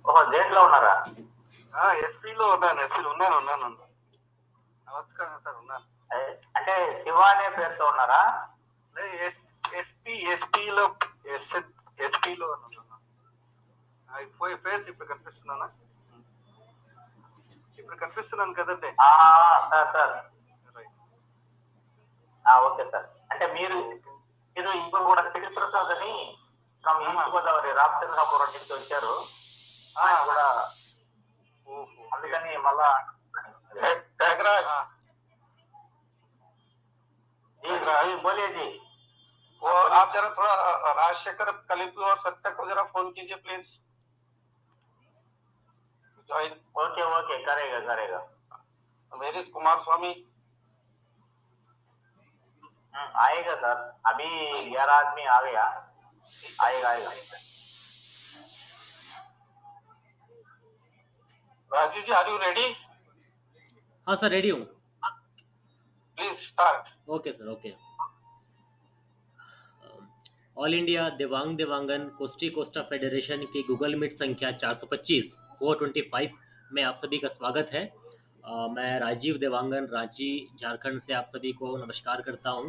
ఓహో దేంట్లో ఉన్నారా? ఎస్పీలో ఉన్నాను. ఉన్నాను. నమస్కారం సార్. ఉన్నాను. అంటే శివ అనే పేరుతో ఉన్నారా? ఎస్పీలో ఉన్నాను. ఫేస్ ఇప్పుడు కనిపిస్తున్నానా? ఇప్పుడు కనిపిస్తున్నాను కదండి. Sir okay sir. అంటే మీరు ఇప్పుడు కూడా సిరి ప్రసాద్ అని ఫ్రమ్ ఈస్ట్ గోదావరి రామచంద్రాపురం నుంచి వచ్చారు. కూడా అందుకని మళ్ళా जी बोलिए जी। वो आप जरा थोड़ा राजशेखर कलिपी और सत्या को जरा फोन कीजिए प्लीज। ज्वाइन। ओके ओके करेगा। मेरे कुमार स्वामी आएगा सर। अभी 11 आदमी आ गया। आएगा। Raju ji are you ready? हाँ सर रेडी हूँ। Please start. Okay sir okay. All India Devang Dewangan costly Costa federation की गूगल मीट संख्या 425 425 में आप सभी का स्वागत है। मैं राजीव देवांगन रांची झारखंड से आप सभी को नमस्कार करता हूँ।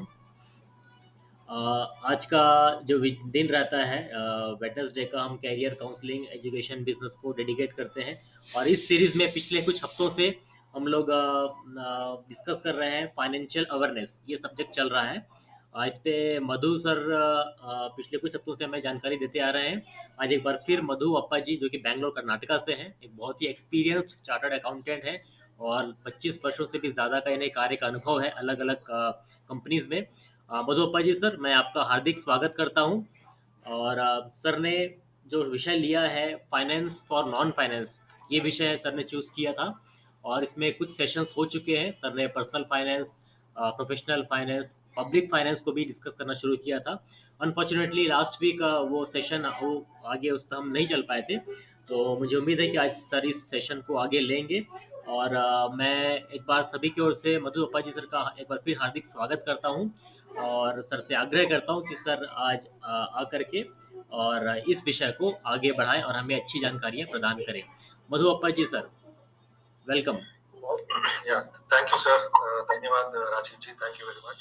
आज का जो दिन रहता है वेडनेसडे का, हम कैरियर काउंसलिंग एजुकेशन बिजनेस को डेडिकेट करते हैं। और इस सीरीज़ में पिछले कुछ हफ्तों से हम लोग डिस्कस कर रहे हैं फाइनेंशियल अवेयरनेस, ये सब्जेक्ट चल रहा है। इस पे मधु सर पिछले कुछ हफ्तों से हमें जानकारी देते आ रहे हैं। आज एक बार फिर मधु अप्पा जी, जो कि बैंगलोर कर्नाटका से हैं, एक बहुत ही एक्सपीरियंस्ड चार्टर्ड अकाउंटेंट है और 25 वर्षों से भी ज़्यादा का इन्हें कार्य का अनुभव है अलग अलग कंपनीज में। मधु अप्पा जी सर, मैं आपका हार्दिक स्वागत करता हूं। और सर ने जो विषय लिया है फाइनेंस फॉर नॉन फाइनेंस, ये विषय सर ने चूज़ किया था और इसमें कुछ सेशंस हो चुके हैं। सर ने personal finance, professional finance, public finance को भी डिस्कस करना शुरू किया था। अनफॉर्चुनेटली लास्ट वीक वो सेशन वो आगे उस पर हम नहीं चल पाए थे, तो मुझे उम्मीद है कि आज सर इस सेशन को आगे लेंगे। और मैं एक बार सभी की ओर से मधु अप्पा जी सर का एक बार फिर हार्दिक स्वागत करता हूं और सर से आग्रह करता हूं कि सर आज आकर के और इस विषय को आगे बढ़ाएं और हमें अच्छी जानकारियां प्रदान करें। Madhu Appa ji sir, welcome. Thank you sir. धन्यवाद Rajiv ji, thank you very much.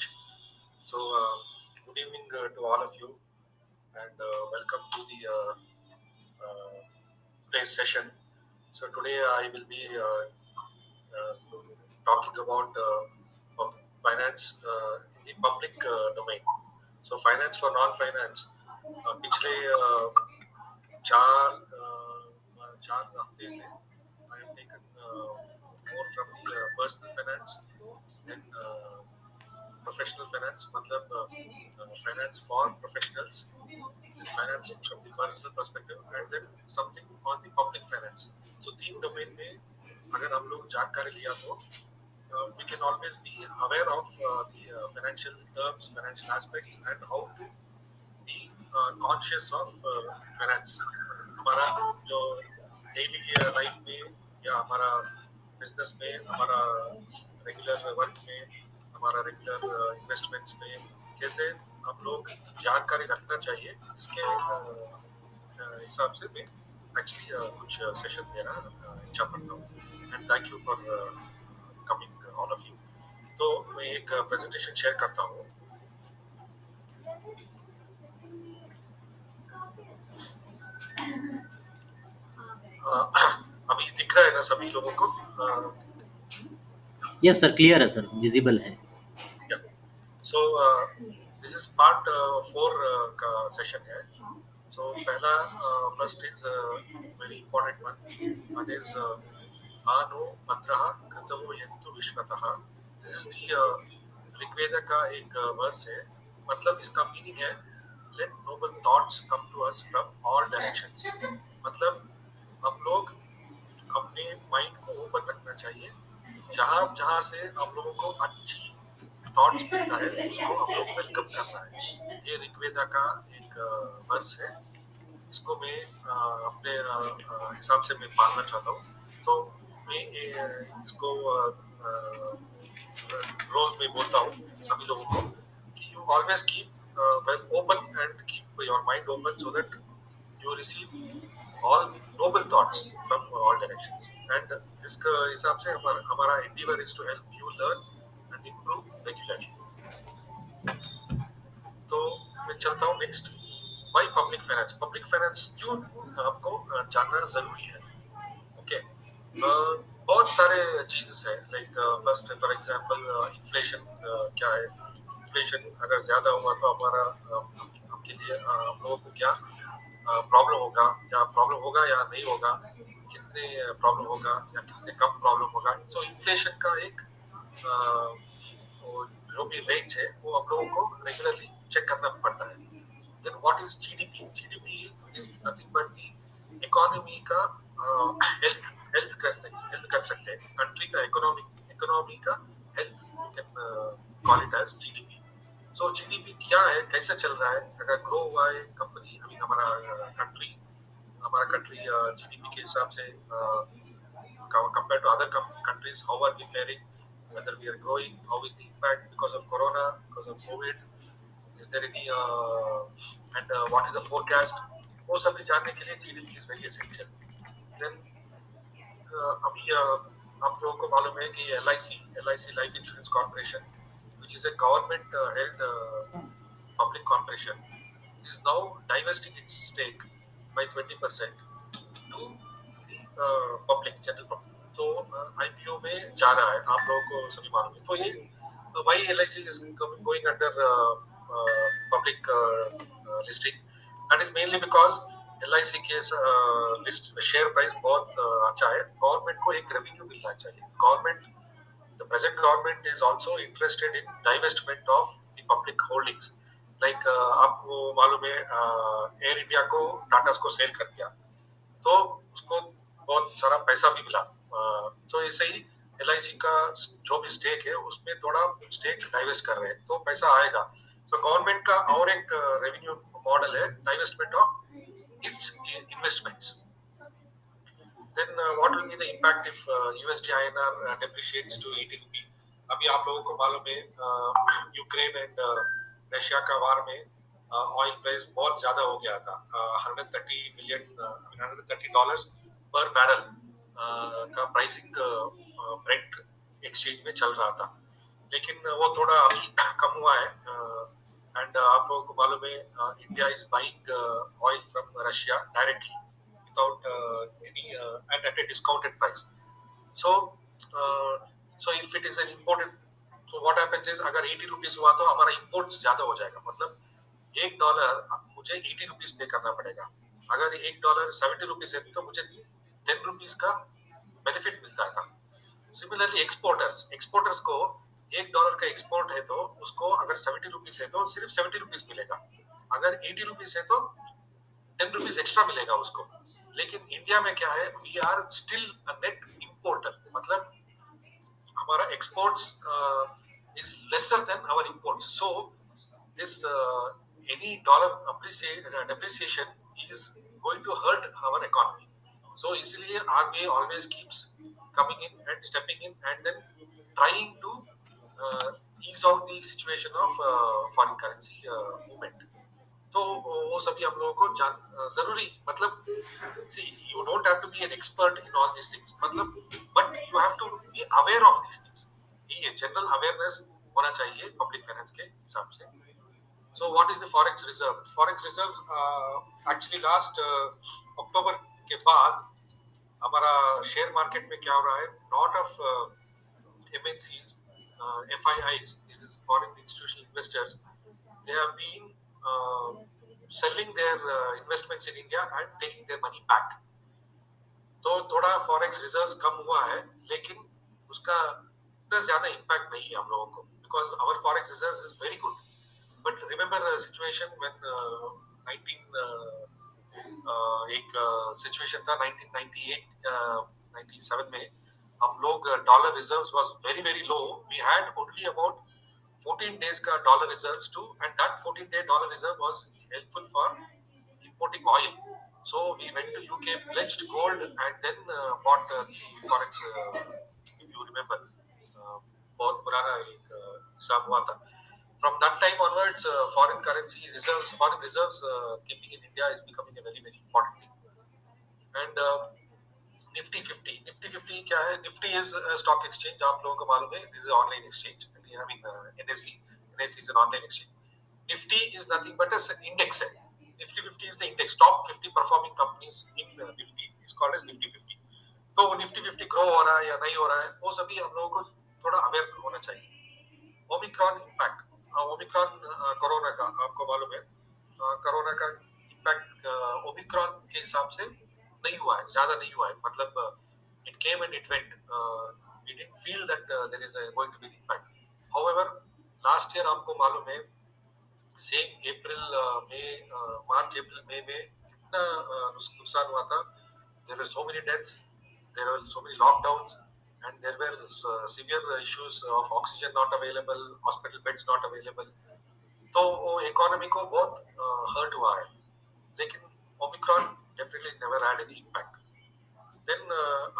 So good evening to all of you and welcome to the today's session. So today I will be talking about finance in the public domain. So finance for non-finance. पिछले चार हफ्ते से I have taken more from the personal finance, then professional finance, मतलब finance for professionals, then finance from the personal perspective, and then something on the public finance. So तीन domain में अगर हम लोग जानकारी लिया तो we can always be aware of the financial terms, financial aspects, and how to be conscious of finance. हमारा जो डेली लाइफ में या हमारा बिजनेस में, हमारा रेगुलर वर्क में, हमारा रेगुलर इन्वेस्टमेंट्स में कैसे हम लोग जानकारी रखना चाहिए, इसके हिसाब से मैं एक्चुअली कुछ सेशन देना इच्छा करता हूँ। And thank you for coming all of you. तो मैं एक प्रेजेंटेशन शेयर करता हूँ। अभी दिख रहा है ना सभी लोगों को? यस सर, क्लियर है सर, विजिबल है। सो दिस इज पार्ट 4 का सेशन है। सो पहला first is very important one is आनो मत्रः कृतवो यन्तु विश्वतः। दिस इज द ऋग्वेद का एक वर्स है। मतलब इसका मीनिंग है let noble thoughts come to us from all directions. मतलब हम लोग अपने माइंड को ओपन रखना चाहिए, जहाँ से हम लोगों को अच्छी थॉट्स मिलता है उसको हम लोग वेलकम करना है। ये ऋग्वेदा का एक वर्स है, इसको मैं अपने हिसाब से मैं पालना चाहता हूँ। तो मैं इसको रोज में बोलता हूँ सभी लोगों को कि you always keep well open and keep your mind open so that you receive all no noble thoughts from all directions. And this हिसाब से हमारा endeavor is to help you learn and improve regularly. तो मैं चलता हूँ next. Why public finance? Public finance क्यों आपको जानना जरूरी है? ओके, बहुत सारे चीजेस है. Like first for example inflation क्या है. इन्फ्लेशन अगर ज्यादा हुआ तो हमारा आपके लिए हम लोगों को क्या प्रॉब्लम होगा, या नहीं होगा, कितने प्रॉब्लम होगा या कितने कम प्रॉब्लम होगा. सो इन्फ्लेशन का एक जो भी रेंज है वो हम लोगों को रेगुलरली चेक करना पड़ता है. Then what is GDP? GDP is nothing but the economy का हेल्थ कर सकते हैं. कंट्री का इकोनॉमी का health you can call it as GDP. So GDP क्या है, कैसे चल रहा है, अगर ग्रो हुआ है कंपनी, अभी हमारा कंट्री जीडीपी के हिसाब से compared to other countries, how are we faring, whether we are growing, how is the impact because of corona, because of covid, is there any and what is the forecast, वो सभी जानने के लिए GDP is very essential. Then अभी आप लोगों को मालूम है कि LIC life insurance corporation, which is a government held public corporation, is now divesting its stake by 20% to the public, general public. तो IPO में जा रहा है, आप लोगों को सभी मालूम है. तो ये why LIC is going under public listing, that is mainly because LIC के लिस्ट शेयर प्राइस बहुत अच्छा है. गवर्नमेंट को एक रेवेन्यू मिलना चाहिए. The present government is also interested in divestment of the public holdings. Like आपको मालूम है एयर इंडिया को टाटा को सेल कर दिया, तो उसको बहुत सारा पैसा भी मिला. तो ऐसे ही LIC का जो भी स्टेक है उसमें थोड़ा स्टेक डाइवेस्ट कर रहे हैं, तो पैसा आएगा. तो गवर्नमेंट का और एक रेवेन्यू मॉडल है divestment of its investments. Then what will be the impact if USD INR depreciates to 80 rupee? अभी आप लोगों को मालूम है यूक्रेन एंड रशिया का वार में ऑयल प्राइस बहुत ज्यादा हो गया था. $130 पर बैरल का प्राइसिंग ब्रेंट एक्सचेंज में चल रहा था, लेकिन वो थोड़ा अभी कम हुआ है. एंड आप लोगों को मालूम है India is buying oil from Russia directly without any and at a discounted price. So if it is an imported, so what happens is अगर 80 रुपीज हुआ तो हमारा imports ज्यादा हो जाएगा. मतलब $1 मुझे 80 रुपीज पे करना पड़ेगा. अगर $1 70 रुपीज है तो मुझे 10 रुपीज का बेनिफिट मिलता था. सिमिलरली एक्सपोर्टर्स को $1 का एक्सपोर्ट है तो उसको अगर 70 रुपीज है तो सिर्फ 70 रुपीज मिलेगा. अगर 80 रुपीज है तो 10 रुपीज एक्स्ट्रा मिलेगा उसको. लेकिन इंडिया में क्या है, we are still a net importer. मतलब हमारा exports is lesser than our imports. So this any dollar depreciation is going to hurt our economy. So इसलिए RBI always keeps coming in and stepping in and then trying to ease out the situation of foreign currency movement. तो वो सभी हम लोगों को जरूरी, मतलब see you don't have to be an expert in all these things, मतलब but you have to be aware of these things. ये जनरल अवेयरनेस होना चाहिए पब्लिक फाइनेंस के हिसाब से. So what is the forex reserve? Forex reserves actually last अक्टूबर के बाद हमारा शेयर मार्केट में क्या हो रहा है, lot of MNCs, FIIs, this is foreign institutional investors, they have been selling their investments in India and taking their money back. तो थोड़ा फॉरेक्स रिजर्व्स कम हुआ है, लेकिन उसका इतना ज्यादा इम्पैक्ट नहीं है हम लोगों को, because our forex reserves is very good. But remember situation when एक सिचुएशन था 1998-97 में, हम लोग dollar reserves was very very low. We had only about 14 days का dollar reserves too, and that 14-day dollar reserve was helpful for importing oil. So we went to UK, pledged gold, and then bought forex. If you remember, बहुत पुराना एक हिसाब हुआ था. From that time onwards, foreign reserves keeping in India is becoming a very very important thing. And Nifty 50 क्या है? Nifty is stock exchange, आप लोगों को मालूम है, this is online exchange, I mean NSC is an online exchange. Nifty is nothing but a index है। Nifty 50 is the index, top 50 performing companies in Nifty is called as Nifty 50। तो Nifty 50 grow हो रहा है या नहीं हो रहा है, वो सभी हम लोगों को थोड़ा अवेयर होना चाहिए। ओमिक्रॉन इम्पैक्ट, ओमिक्रॉन कोरोना का आपको मालूम है, कोरोना का इम्पैक्ट ओमिक्रॉन के हिसाब से नहीं हुआ है, ज्यादा नहीं हुआ है, मतलब it came and it went, we didn't feel that there is going to be impact. However last year आपको मालूम है, सेम अप्रैल मई मार्च अप्रैल मई में इतना नुकसान हुआ था। There were so many deaths, there were so many lockdowns, and there were severe issues of oxygen not available, hospital beds not available। तो वो इकोनॉमी को बहुत हर्ट हुआ है, लेकिन Omicron definitely never had any impact. Then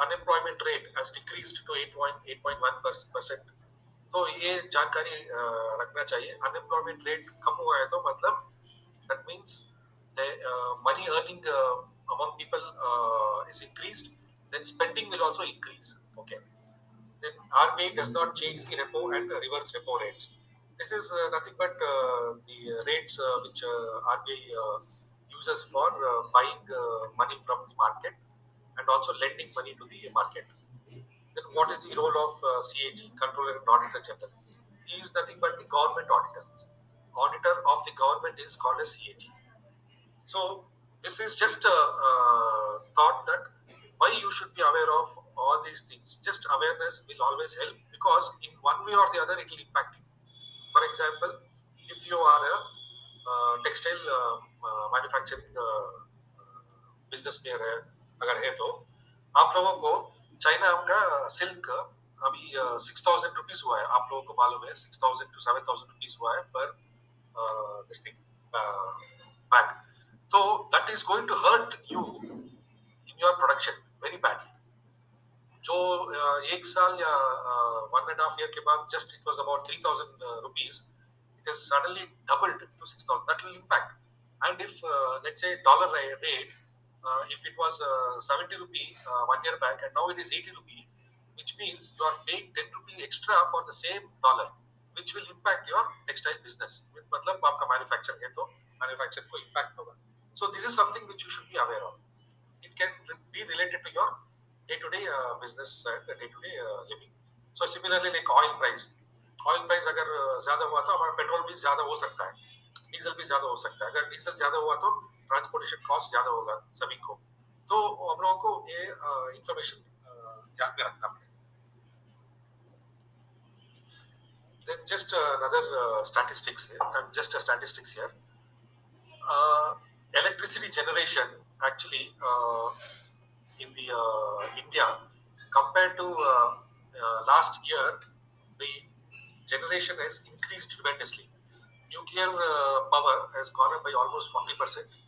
unemployment rate has decreased to 8.1%। तो ये जानकारी रखना चाहिए। अनएम्प्लॉयमेंट रेट कम हुआ है तो मतलब that means the money earning among people is increased, then spending will also increase. Okay, then RBI does not change the repo and reverse repo rates. This is nothing but the rates which RBI uses for buying money from the market and also lending money to the market. Then what is the role of CAG, Controller and Auditor General? He is nothing but the government auditor. Auditor of the government is called as CAG. So this is just a thought that why you should be aware of all these things. Just awareness will always help, because in one way or the other it will impact you. For example, if you are a textile manufacturing business में अगर है, तो आप लोगों को China का silk अभी 6,000 rupees हुआ है, आप लोगों को मालूम है, 6,000 to 7,000 रुपीज हुआ है पर this thing bag। So that is going to hurt you in your production very badly। जो एक साल या 1.5 year के बाद just it was about 3,000 rupees, it has suddenly doubled to 6,000। That will impact। And if let's say dollar rate, if it was 70 rupee 1 year back and now it is 80 rupee, which means you are paying 10 rupee extra for the same dollar, which will impact your textile business। मतलब आपका manufacture है तो manufacture को impact होगा। So this is something which you should be aware of। It can be related to your day-to-day business and day-to-day living। So similarly like oil price अगर ज्यादा हुआ तो हमारा पेट्रोल भी ज्यादा हो सकता है, डीजल भी ज्यादा हो सकता है। अगर डीजल ज्यादा हुआ तो ट्रांसपोर्टेशन कॉस्ट ज्यादा होगा सभी को। तो हम लोगों को ये इंफॉर्मेशन ध्यान में रखना पड़ेगा। Then just another statistics here। Electricity generation actually in the India compared to last year, the generation has increased tremendously। Nuclear power has gone up by almost 40%।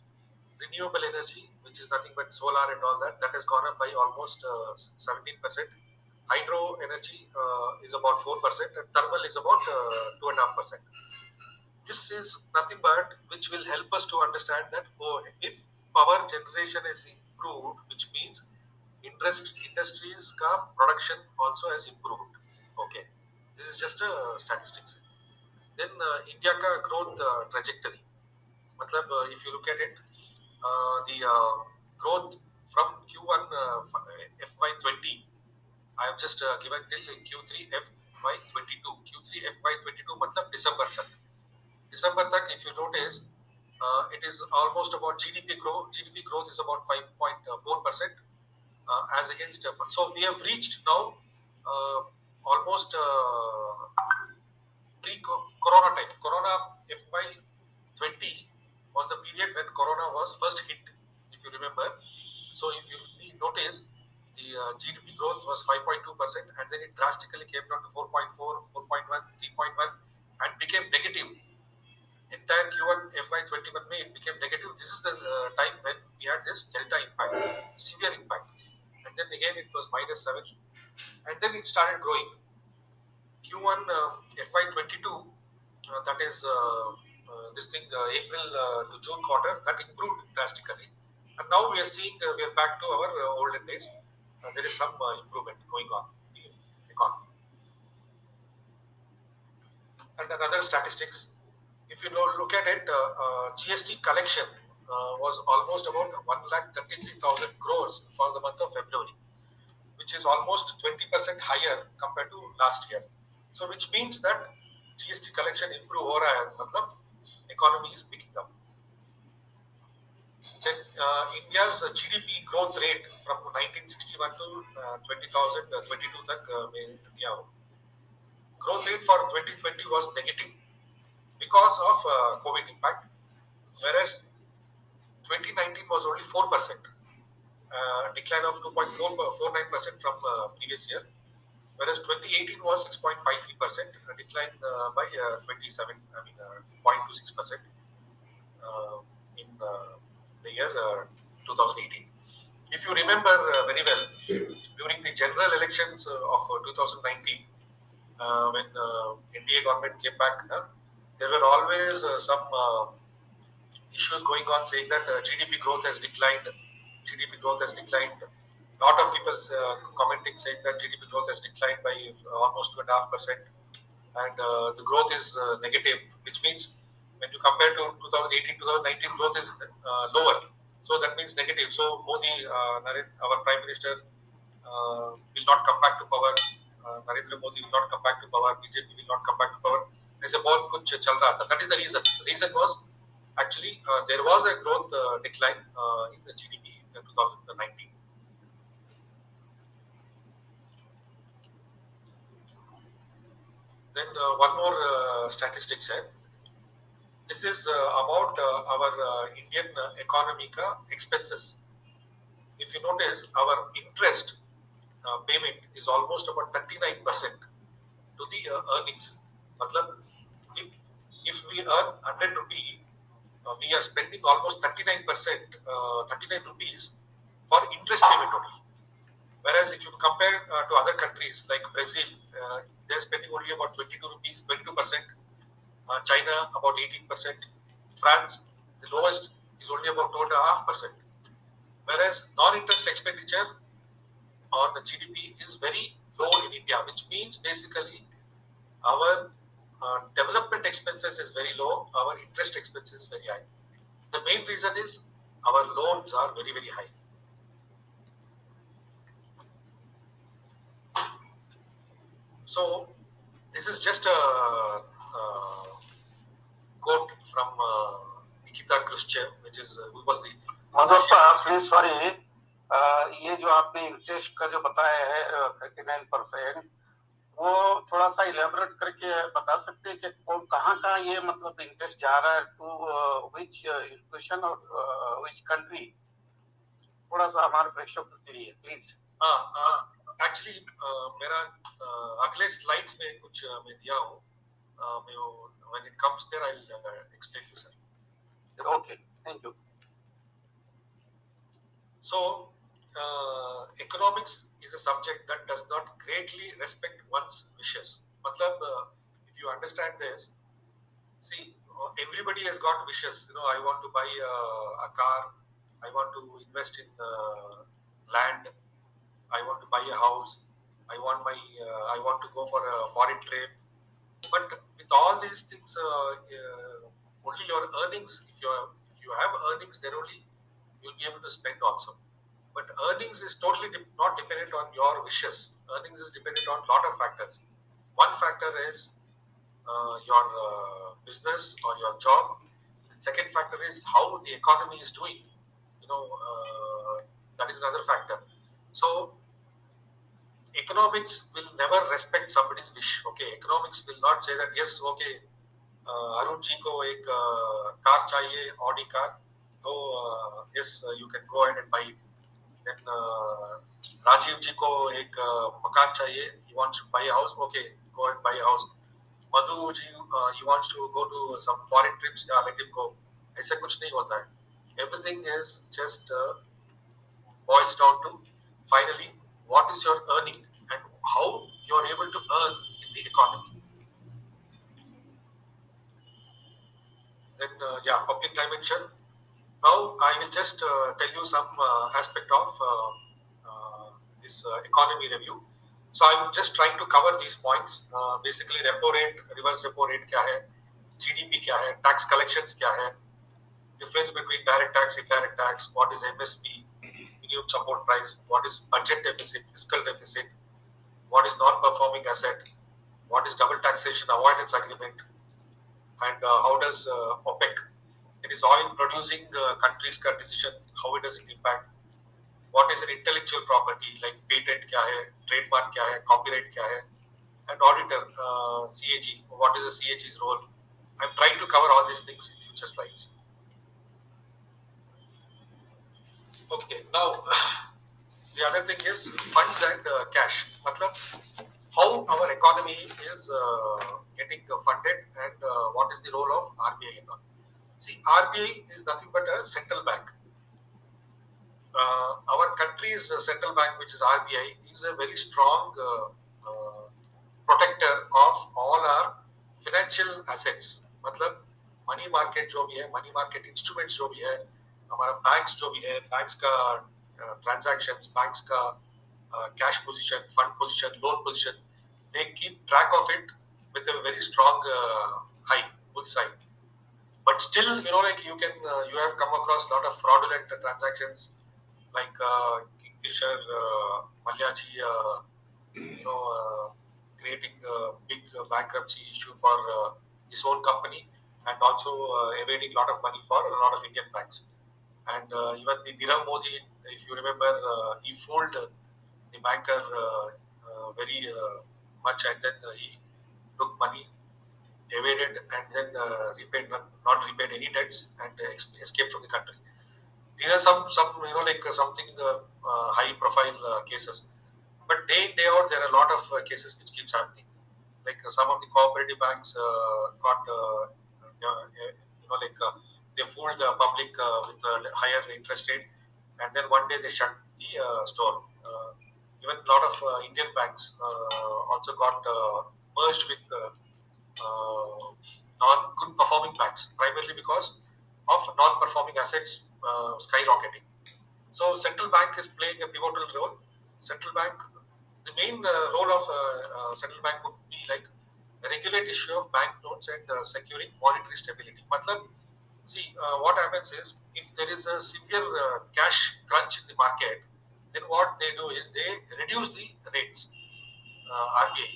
Renewable energy, which is nothing but solar and all that, that has gone up by almost 17%। Hydro energy is about 4% and thermal is about 2.5%। This is nothing but which will help us to understand that if power generation is improved, which means industries ka production also has improved। Okay, this is just a statistics। Then India ka growth trajectory, matlab if you look at it, the growth from Q1 FY20, I have just given till Q3 FY22। Q3 FY22 matlab December tak, if you notice, it is almost about GDP growth। GDP growth is about 5.4% as against so we have reached now almost pre-corona time। Corona FY20 was the period when corona was first hit, if you remember। So if you notice, the GDP growth was 5.2% and then it drastically came down to 4.4, 4.1, 3.1 and became negative। Entire Q1 FY21 May it became negative। This is the time when we had this delta impact, severe impact, and then again it was -7 and then it started growing। Q1 FY22, that is this thing April to June quarter, that improved drastically And now we are seeing we are back to our olden days. There is some improvement going on in the economy. And another statistics, if you look at it, GST collection was almost about 1,33,000 crores for the month of February, which is almost 20% higher compared to last year. So, which means that GST collection improve over matlab economy is picking up. Then India's GDP growth rate from 1961 to 2022 तक में दिया हो. Growth rate for 2020 was negative because of COVID impact, whereas 2019 was only 4%, decline of 2.49% from previous year, whereas 2018 was 6.53%, decline by 0.26% in the year 2018. If you remember very well, during the general elections of 2019, when NDA government came back, there were always some issues going on saying that GDP growth has declined. GDP growth has declined. Lot of people commenting saying that GDP growth has declined by almost 2.5%, and the growth is negative, which means when you compare to 2018, 2019, growth is lower. So that means negative. So Modi, our Prime Minister, will not come back to power. Narendra Modi will not come back to power. BJP will not come back to power. ऐसे बहुत कुछ चल रहा था. That is the reason. The reason was actually there was a growth decline in the GDP in 2019. Then one more statistics here. This is about our Indian economy ka expenses. If you notice, our interest payment is almost about 39% to the earnings. Matlab, if we earn 100 rupee, we are spending almost 39%, 39 rupees for interest payment only. Whereas if you compare to other countries like Brazil, they're spending only about 22 rupees, 22%. China about 18%. France, the lowest is only about 2.5%. Whereas non-interest expenditure on the GDP is very low in India, which means basically our development expenses is very low, our interest expenses is very high. The main reason is our loans are very, very high. So this is just a quote from Nikita Khrushchev, which is who was the Madhuppa please sorry, ये जो आपने interest का जो बताया है 39%, वो थोड़ा सा इलेबोरेट करके बता सकते हैं कि कहाँ का ये मतलब इंटरेस्ट जा रहा है, टू विच इंस्टीट्यूशन और विच कंट्री, थोड़ा सा हमारे प्रेक्षकों के लिए प्लीज. एक्चुअली मेरा अगले स्लाइड्स में कुछ मैं दिया हूँ, when it comes there I'll explain to you, sir. Okay, thank you. So economics is a subject that does not greatly respect one's wishes. Matlab, if you understand this, see, everybody has got wishes. You know, I want to buy a car, I want to invest in land, I want to buy a house, I want to go for a foreign trip. But with all these things, only your earnings, if you have earnings, then only you'll be able to spend also. But earnings is totally not dependent on your wishes. Earnings is dependent on a lot of factors. One factor is your business or your job. The second factor is how the economy is doing. You know, that is another factor. So economics will never respect somebody's wish. Okay, economics will not say that yes, okay, Arun ji को एक car चाहिए, Audi car, तो yes, you can go ahead and buy it. Then Rajiv ji को एक मकान चाहिए, he wants to buy a house, okay, go and buy a house. Madhu ji, he wants to go to some foreign trips, yeah, let him go. ऐसा कुछ नहीं होता है. Everything is just boils down to finally what is your earning and how you are able to earn in the economy. Then, yeah, public dimension. Now I will just tell you some aspect of this economy review. So I'm just trying to cover these points. Basically, repo rate, reverse repo rate क्या है, GDP क्या है, tax collections क्या है, difference between direct tax, indirect tax, what is MSP, minimum support price, what is budget deficit, fiscal deficit, what is non-performing asset, what is double taxation avoidance agreement, and how does OPEC, it is oil producing countries का decision, how it does it impact, what is an intellectual property like patent क्या है, trademark क्या है, copyright क्या है, and auditor CAG, what is the CAG's role. I'm trying to cover all these things in future slides. Okay, now the other thing is funds and cash. मतलब how our economy is getting funded and what is the role of RBI and all. See, RBI is nothing but a central bank. Our country's central bank, which is RBI, is a very strong protector of all our financial assets. मतलब money market जो भी है, money market instruments जो भी है, हमारा banks जो भी है, बैंक्स का ट्रांजैक्शंस, बैंक्स का cash position, fund position, loan position, they keep track of it with a very strong high bullseye. But still, like you have come across a lot of fraudulent transactions, like Kingfisher, Malyaji, creating a big bankruptcy issue for his own company, and also evading a lot of money for a lot of Indian banks. And even the Nirav Modi, if you remember, he fooled the banker very much, and then he took money, evaded, and then not repaid any debts, and escaped from the country. These are some like something high profile cases. But day in day out, there are a lot of cases which keeps happening. Like some of the cooperative banks got like they fooled the public with a higher interest rate, and then one day they shut the store. Even a lot of Indian banks also got merged with non-good performing banks, primarily because of non-performing assets skyrocketing. So central bank is playing a pivotal role. Central bank, the main role of central bank would be like regulate issue of bank notes and securing monetary stability. Matlab, see, what happens is if there is a severe cash crunch in the market, then what they do is they reduce the rates, RBI.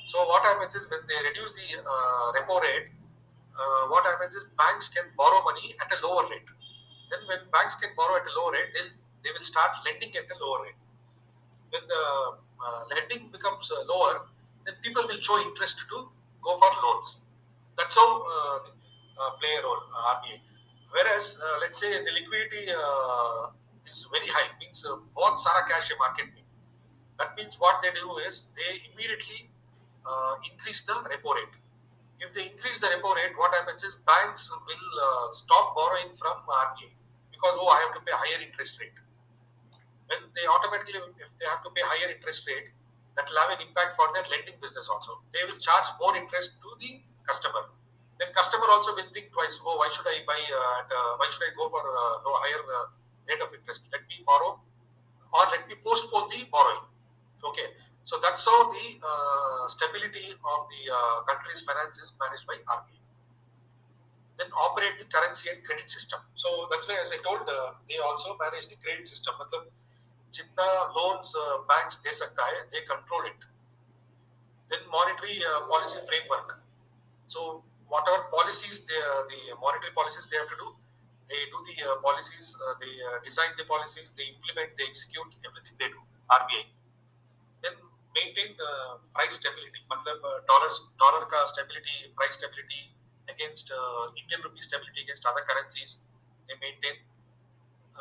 So what happens is when they reduce the repo rate, what happens is banks can borrow money at a lower rate. Then when banks can borrow at a lower rate, they will start lending at a lower rate. When the lending becomes lower, then people will show interest to go for loans. That's how play a role, RBI. Whereas, let's say the liquidity is very high, means बहुत सारा cash है market में. That means what they do is they immediately increase the repo rate. If they increase the repo rate, what happens is banks will stop borrowing from RBI because I have to pay higher interest rate. When they automatically, if they have to pay higher interest rate, that will have an impact for their lending business also. They will charge more interest to the customer. Then customer also will think twice. Why should I buy? Why should I go for no higher rate of interest? Let me borrow, or let me postpone the borrowing. Okay. So that's how the stability of the country's finance is managed by RBI. Then operate the currency and credit system. So that's why, as I told, they also manage the credit system. मतलब जितना loans banks दे सकता है, they control it. Then monetary policy framework. So whatever policies the monetary policies they have to do, they do the policies, they design the policies, they implement, they execute everything they do. RBI. Then maintain price stability. मतलब dollar का stability, price stability against Indian rupee stability against other currencies. They maintain,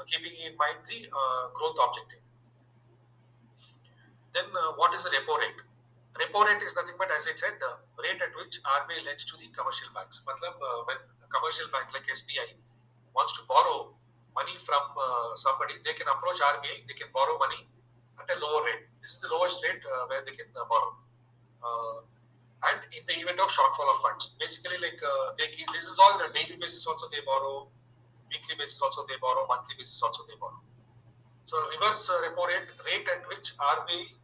keeping in mind the growth objective. Then what is the repo rate? Repo rate is nothing but, as I said, the rate at which RBI lends to the commercial banks. मतलब when a commercial bank like SBI wants to borrow money from somebody, they can approach RBI, they can borrow money at a lower rate. This is the lowest rate where they can borrow. And in the event of shortfall of funds, basically like this is all on a daily basis also they borrow, weekly basis also they borrow, monthly basis also they borrow. So reverse repo rate at which RBI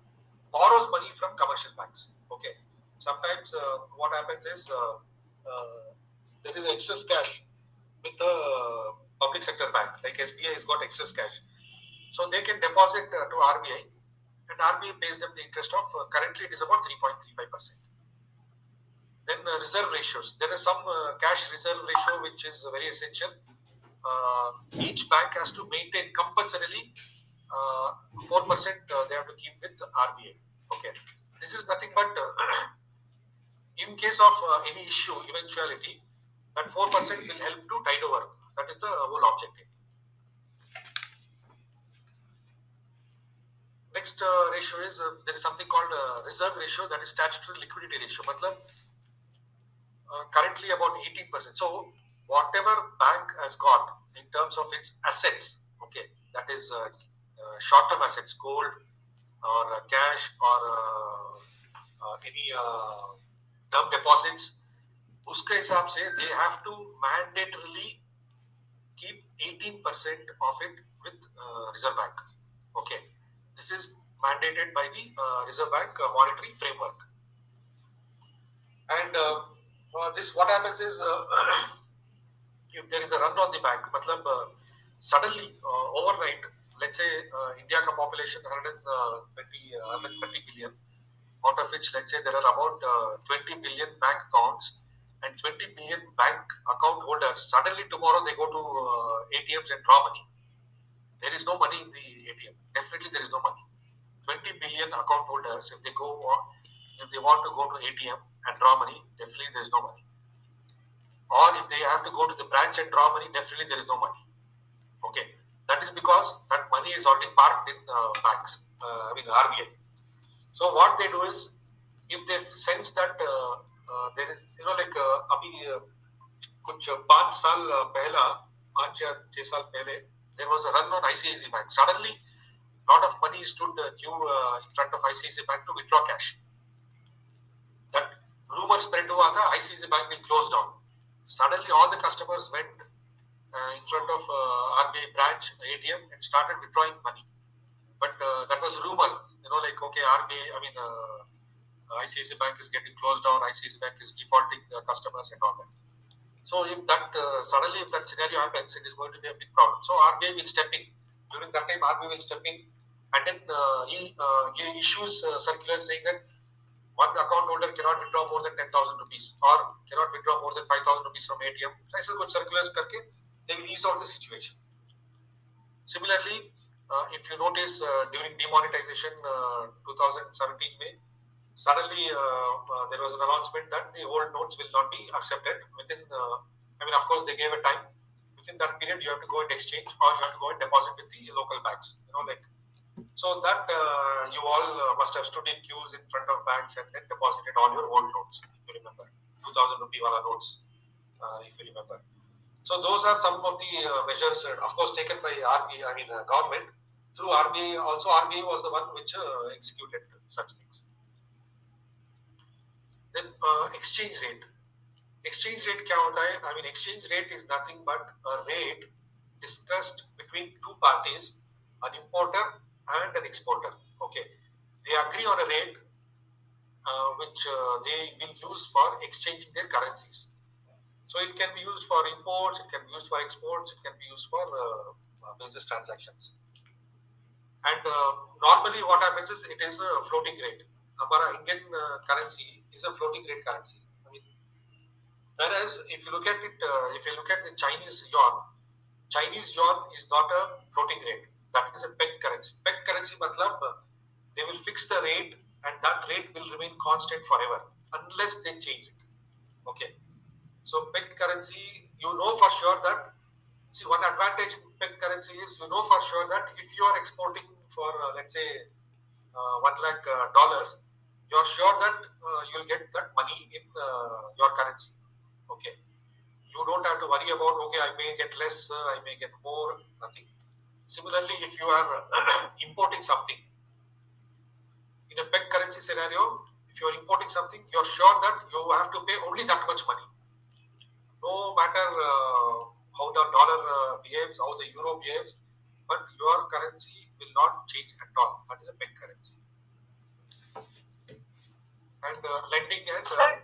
borrows money from commercial banks. Okay. Sometimes what happens is there is excess cash with the public sector bank, like SBI has got excess cash. So they can deposit to RBI, and RBI pays them the interest of, currently it is about 3.35%. Then reserve ratios. There is some cash reserve ratio which is very essential. Each bank has to maintain compulsorily 4% they have to keep with RBI. Okay, this is nothing but in case of any issue, eventuality, that 4% will help to tide over. That is the whole objective. Next ratio is there is something called reserve ratio, that is statutory liquidity ratio. Matlab, currently about 18%. So whatever bank has got in terms of its assets, okay, that is short-term assets, gold or cash or any term deposits, उसके हिसाब से they have to mandatorily keep 18% of it with Reserve Bank. Okay, this is mandated by the Reserve Bank monetary framework. And this, what happens is if there is a run on the bank, matlab suddenly overnight, let's say India ka population 130 billion, out of which let's say there are about 20 billion bank accounts and 20 billion bank account holders. Suddenly tomorrow they go to ATMs and draw money. There is no money in the ATM. Definitely there is no money. 20 billion account holders, if they want to go to ATM and draw money, definitely there is no money. Or if they have to go to the branch and draw money, definitely there is no money. Okay, that is because that money is already parked in banks, RBI. So what they do is, if they sense that there is, like अभी कुछ 5 साल पहला 5 या 6 साल पहले there was a run on ICICI Bank. Suddenly, lot of money stood queue in front of ICICI Bank to withdraw cash. That rumor spread हुआ था ICICI Bank will close down. Suddenly, all the customers went in front of RBI branch ATM and started withdrawing money. But that was rumor, like okay, RBI, ICICI Bank is getting closed down, ICICI Bank is defaulting customers and all that. So if that suddenly if that scenario happens, it is going to be a big problem. So RBI will step in. During that time, RBI will step in, and then he issues circulars saying that one account holder cannot withdraw more than 10,000 rupees or cannot withdraw more than 5,000 rupees from ATM. ऐसे कुछ circulars करके they will ease out the situation. Similarly, if you notice during demonetization 2017 May, suddenly there was an announcement that the old notes will not be accepted within, of course they gave a time. Within that period, you have to go and exchange or you have to go and deposit with the local banks. So that you all must have stood in queues in front of banks and then deposited all your old notes, if you remember. 2,000 rupee wala notes, if you remember. So those are some of the measures, of course, taken by RBI, government. Through RBI, also RBI was the one which executed such things. Then exchange rate. Exchange rate क्या होता है? Exchange rate is nothing but a rate discussed between two parties, an importer and an exporter. Okay, they agree on a rate which they will use for exchanging their currencies. So it can be used for imports, it can be used for exports, it can be used for business transactions. And normally what happens is it is a floating rate. Our Indian currency is a floating rate currency. Whereas if you look at it, if you look at the Chinese yuan is not a floating rate. That is a peg currency. Peg currency matlab they will fix the rate and that rate will remain constant forever unless they change it. Okay. So peg currency, you know for sure that, see, one advantage in peg currency is you know for sure that if you are exporting for let's say $1 lakh, you are sure that you will get that money in your currency. Okay, you don't have to worry about okay, I may get less, I may get more, nothing. Similarly, if you are importing something in a peg currency scenario, if you are importing something, you are sure that you have to pay only that much money. No matter how the dollar behaves, how the euro behaves, but your currency will not change at all. That is a peg currency. And lending and Sir,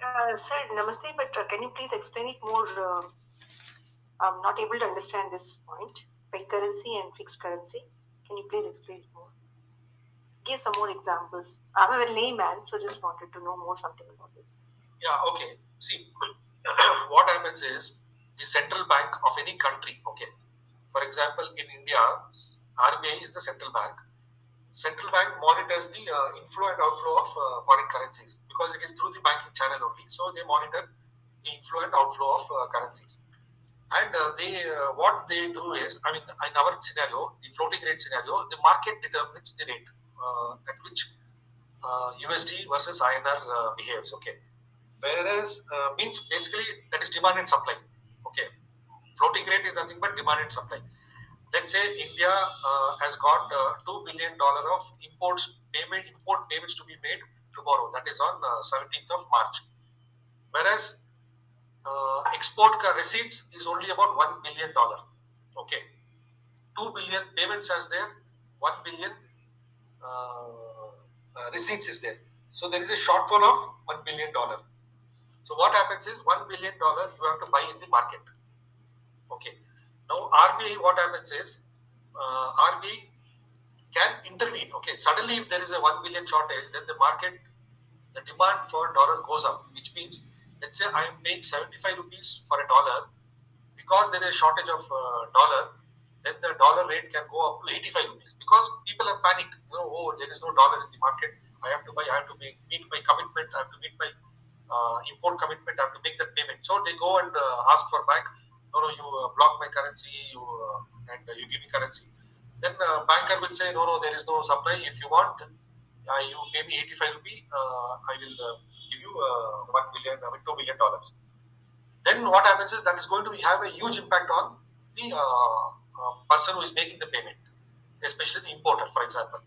namaste, but can you please explain it more? I'm not able to understand this point. Peg currency and fixed currency. Can you please explain it more? Give some more examples. I'm a layman, so just wanted to know more something about this. yeah, okay. See, what happens is the central bank of any country. Okay, for example, in India, RBI is the central bank. Central bank monitors the inflow and outflow of foreign currencies because it is through the banking channel only. So they monitor the inflow and outflow of currencies. And what they do is, I mean, in our scenario, the floating rate scenario, the market determines the rate at which USD versus INR behaves. Okay, whereas means basically that is demand and supply. Okay, floating rate is nothing but demand and supply. Let's say India has got $2 billion of import payments to be made tomorrow. That is on 17th of March. Whereas export receipts is only about $1 billion. Okay, 2 billion payments as there, 1 billion receipts is there. So there is a shortfall of $1 billion. So what happens is $1 billion you have to buy in the market. Okay. Now RBI, what happens is RBI can intervene. Okay. Suddenly, if there is a 1 billion shortage, then the market, the demand for dollar goes up, which means, let's say I am paying 75 rupees for a dollar, because there is a shortage of dollar, then the dollar rate can go up to 85 rupees because people are panicked. You know, oh, there is no dollar in the market. I have to buy. I have to meet my commitment. I have to meet my import commitment. I have to make that payment. So they go and ask for bank. No, you block my currency. And you give me currency. Then banker will say, no, there is no supply. If you want, you pay me 85 rupee. I will give you $2 billion. Then what happens is that is going to have a huge impact on the person who is making the payment, especially the importer, for example.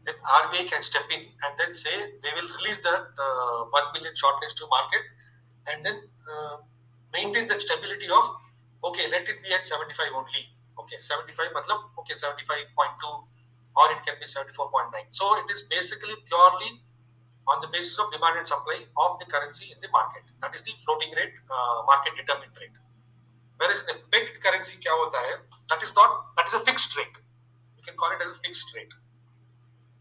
Then RBI can step in and then say they will release that 1 billion shortage to market and then maintain the stability of, okay, let it be at 75 only. Okay, 75 matlab, okay, 75.2 or it can be 74.9. So it is basically purely on the basis of demand and supply of the currency in the market. That is the floating rate, market determined rate. Whereas in a pegged currency, kya hota hai? That is a fixed rate. You can call it as a fixed rate.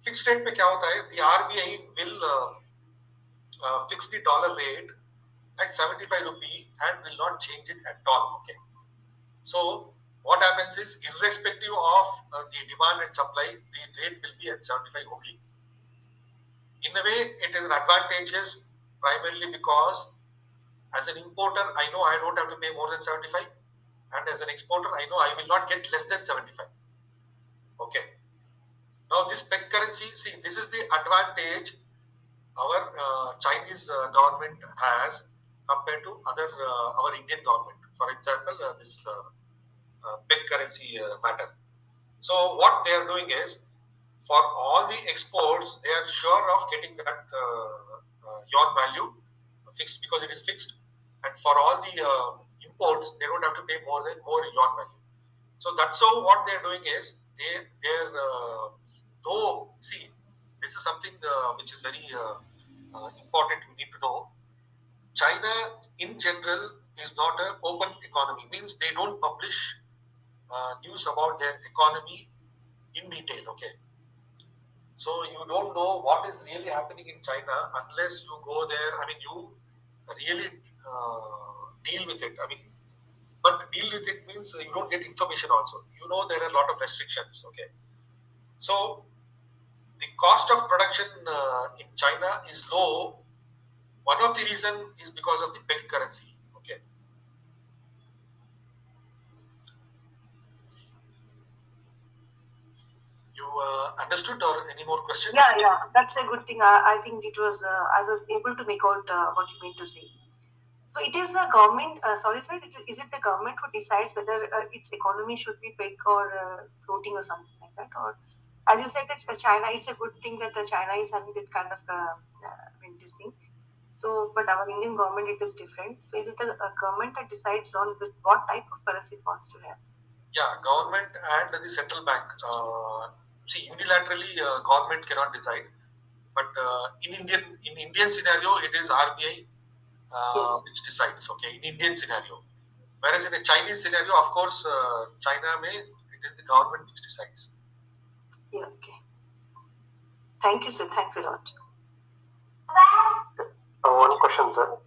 Fixed rate mein kya hota hai? The RBI will fix the dollar rate at 75 rupee and will not change it at all. Okay. So what happens is, irrespective of the demand and supply, the rate will be at 75 only. In a way, it is advantageous primarily because as an importer, I know I don't have to pay more than 75, and as an exporter, I know I will not get less than 75. Okay. Now this peg currency, see, this is the advantage our Chinese government has compared to other our Indian government. For example, this peg currency matter. So what they are doing is, for all the exports, they are sure of getting that yuan value fixed because it is fixed, and for all the imports, they don't have to pay more yuan value. So that's how what they are doing is they're though, see, this is something which is very important. You need to know. China in general is not an open economy. Means they don't publish news about their economy in detail. Okay. So you don't know what is really happening in China unless you go there. I mean, you really deal with it. I mean, but deal with it means you don't get information also. You know there are a lot of restrictions. Okay. So the cost of production in China is low. One of the reason is because of the peg currency. Okay. You understood or any more questions? Yeah, that's a good thing. I think it was. I was able to make out what you meant to say. So it is the government. Sorry, sir. Is it the government who decides whether its economy should be big or floating or something like that? Or, as you said, that China, it's a good thing that the China is having that kind of this thing. So, but our Indian government, it is different. So, is it the government that decides on what type of currency it wants to have? Yeah, government and the central bank. See, unilaterally, government cannot decide. But in Indian scenario, it is RBI Yes. which decides. Okay, in Indian scenario, whereas in a Chinese scenario, of course, China may it is the government which decides. Yeah. Okay. Thank you, sir. Thanks a lot. One question, sir.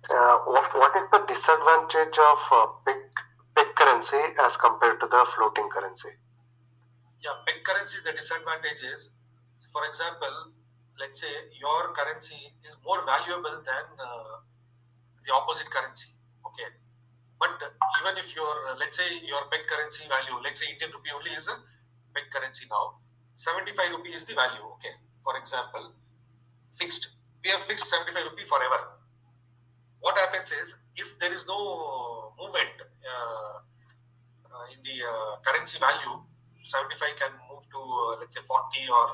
What is the disadvantage of big currency as compared to the floating currency? Yeah, big currency, the disadvantage is, for example, let's say your currency is more valuable than the opposite currency. Okay, but even if your, let's say your big currency value, let's say Indian rupee only is a big currency now, 75 rupee is the value. Okay, for example, fixed. We have fixed 75 rupee forever. What happens is, if there is no movement in the currency value, 75 can move to let's say 40 or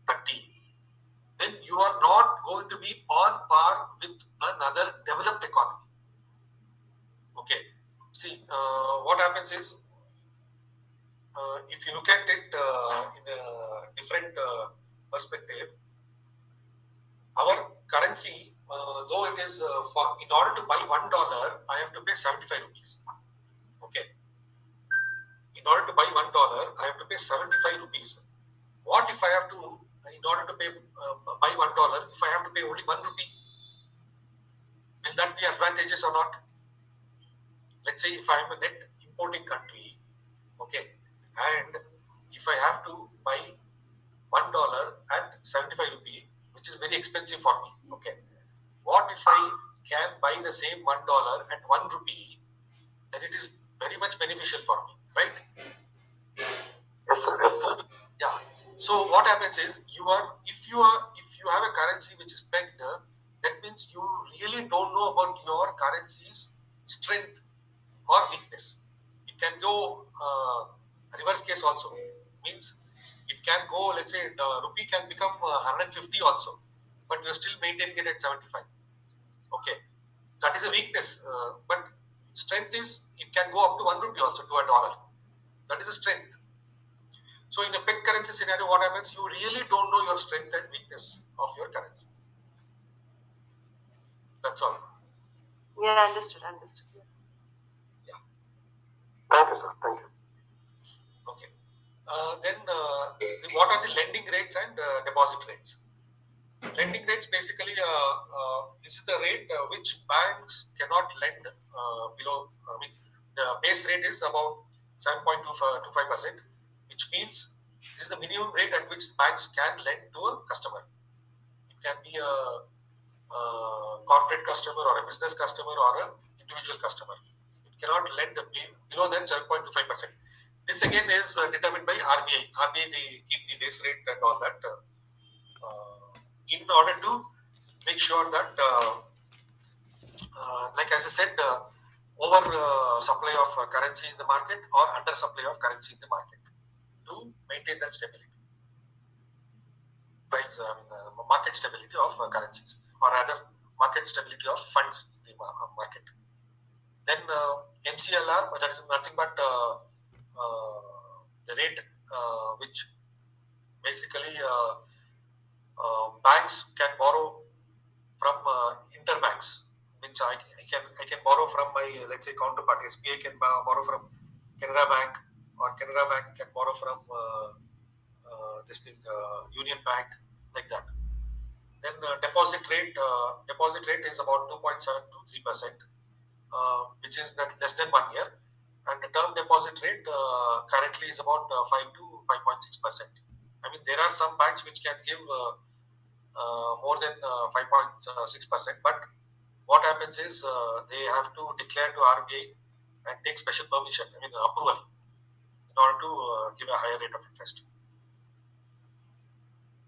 30, then you are not going to be on par with another developed economy. Okay, see, what happens is, if you look at it in a different perspective, our currency, though it is in order to buy $1, I have to pay 75 rupees. Okay, in order to buy $1, I have to pay 75 rupees. What if I have to, in order to pay buy $1, if I have to pay only 1 rupee? Will that be advantageous or not? Let's say if I am a net importing country, okay, and if I have to buy $1 at 75 rupee, which is very expensive for me, okay, what if I can buy the same $1 at 1 rupee? Then it is very much beneficial for me, right? Yes, sir. Yes, sir. Yeah. So what happens is, if you have a currency which is pegged, that means you really don't know about your currency's strength or weakness. It can go reverse case also. Means it can go, let's say the rupee can become 150 also, but you're still maintaining it at 75. Okay, that is a weakness. But strength is, it can go up to 1 rupee also to a dollar. That is a strength. So in a peg currency scenario, what happens? You really don't know your strength and weakness of your currency. That's all. Yeah, understood. Understood. Yes. Yeah. Thank you, sir. Thank you. Okay. Then what are the lending rates and deposit rates? Lending rates, basically, this is the rate which banks cannot lend below. The base rate is about 7.25%, which means this is the minimum rate at which banks can lend to a customer. It can be a corporate customer or a business customer or an individual customer. It cannot lend below than 7.25%. This again is determined by RBI. RBI, they keep the base rate and all that in order to make sure that, like as I said, over supply of currency in the market or under supply of currency in the market to maintain that stability, price, market stability of currencies, or rather market stability of funds in the market. Then MCLR, that is nothing but the rate which basically banks can borrow from interbanks, which I can borrow from my, let's say, counterpart. SBI can borrow from Canara Bank, or Canara Bank can borrow from this thing, Union Bank, like that. Then deposit rate is about 2.7 to 3%, which is less than 1 year, and the term deposit rate currently is about 5 to 5.6%. I mean, there are some banks which can give more than 5.6%, but what happens is they have to declare to RBI and take special permission, I mean approval, in order to give a higher rate of interest.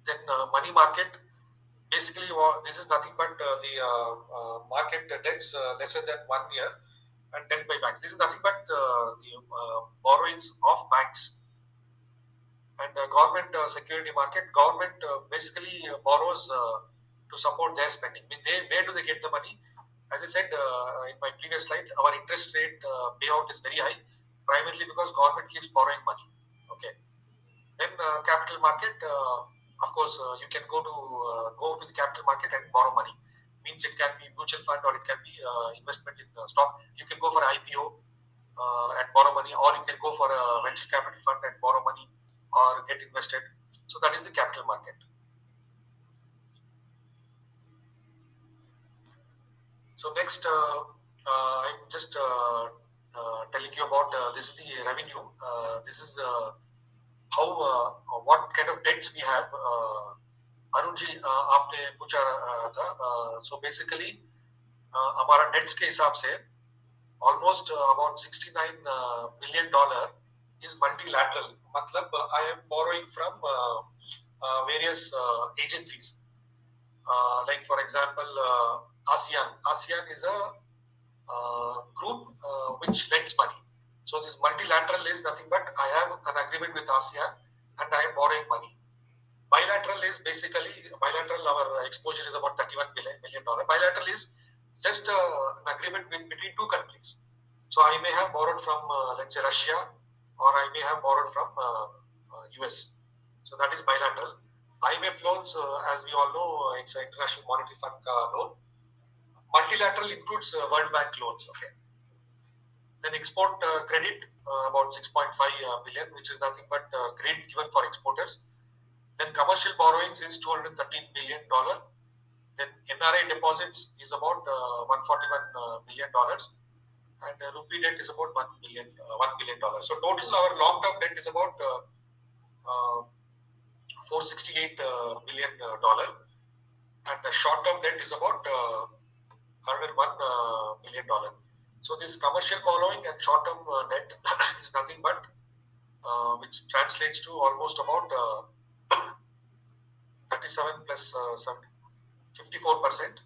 Then money market, basically this is nothing but the market debts lesser than 1 year and debt by banks. This is nothing but the borrowings of banks. And government security market, government basically borrows to support their spending. I mean, where do they get the money? As I said in my previous slide, our interest rate payout is very high, primarily because government keeps borrowing money. Okay. Then capital market, of course, you can go to the capital market and borrow money. Means it can be mutual fund or it can be investment in stock. You can go for IPO and borrow money, or you can go for a venture capital fund and borrow money or get invested. So that is the capital market. So next, I'm just telling you about this is the revenue. This is how what kind of debts we have. Arun ji आपने पूछा था. So basically हमारा debts के हिसाब से almost about $69 billion is multilateral. मतलब I am borrowing from various agencies. Like for example, ASEAN. ASEAN is a group which lends money. So this multilateral is nothing but I have an agreement with ASEAN and I am borrowing money. Bilateral is basically, our exposure is about $31 million. Bilateral is just an agreement between two countries. So I may have borrowed from, let's say, Russia, or I may have borrowed from US. So that is bilateral. IMF loans, as we all know, it's an International Monetary Fund loan. Multilateral includes World Bank loans. Okay. Then export credit, about 6.5 billion, which is nothing but credit given for exporters. Then commercial borrowings is $213 million. Then NRI deposits is about $141 million. And rupee debt is about $1 billion. So total our long-term debt is about $468 million. And the short-term debt is about $101 million. So this commercial borrowing and short-term debt is nothing but which translates to almost about 37 plus 54%.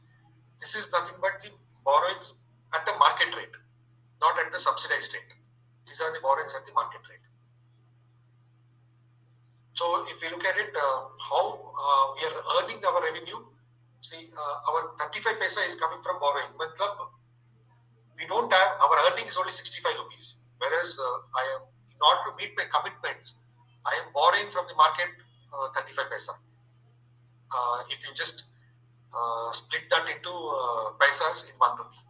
This is nothing but the borrowings at the market rate, not at the subsidized rate. These are the borrowings at the market rate. So if you look at it, how we are earning our revenue, see our 35 paisa is coming from borrowing. But we don't have, our earning is only 65 rupees. Whereas I am, in order to meet my commitments, I am borrowing from the market 35 paisa. If you just split that into paisas in 1 rupee.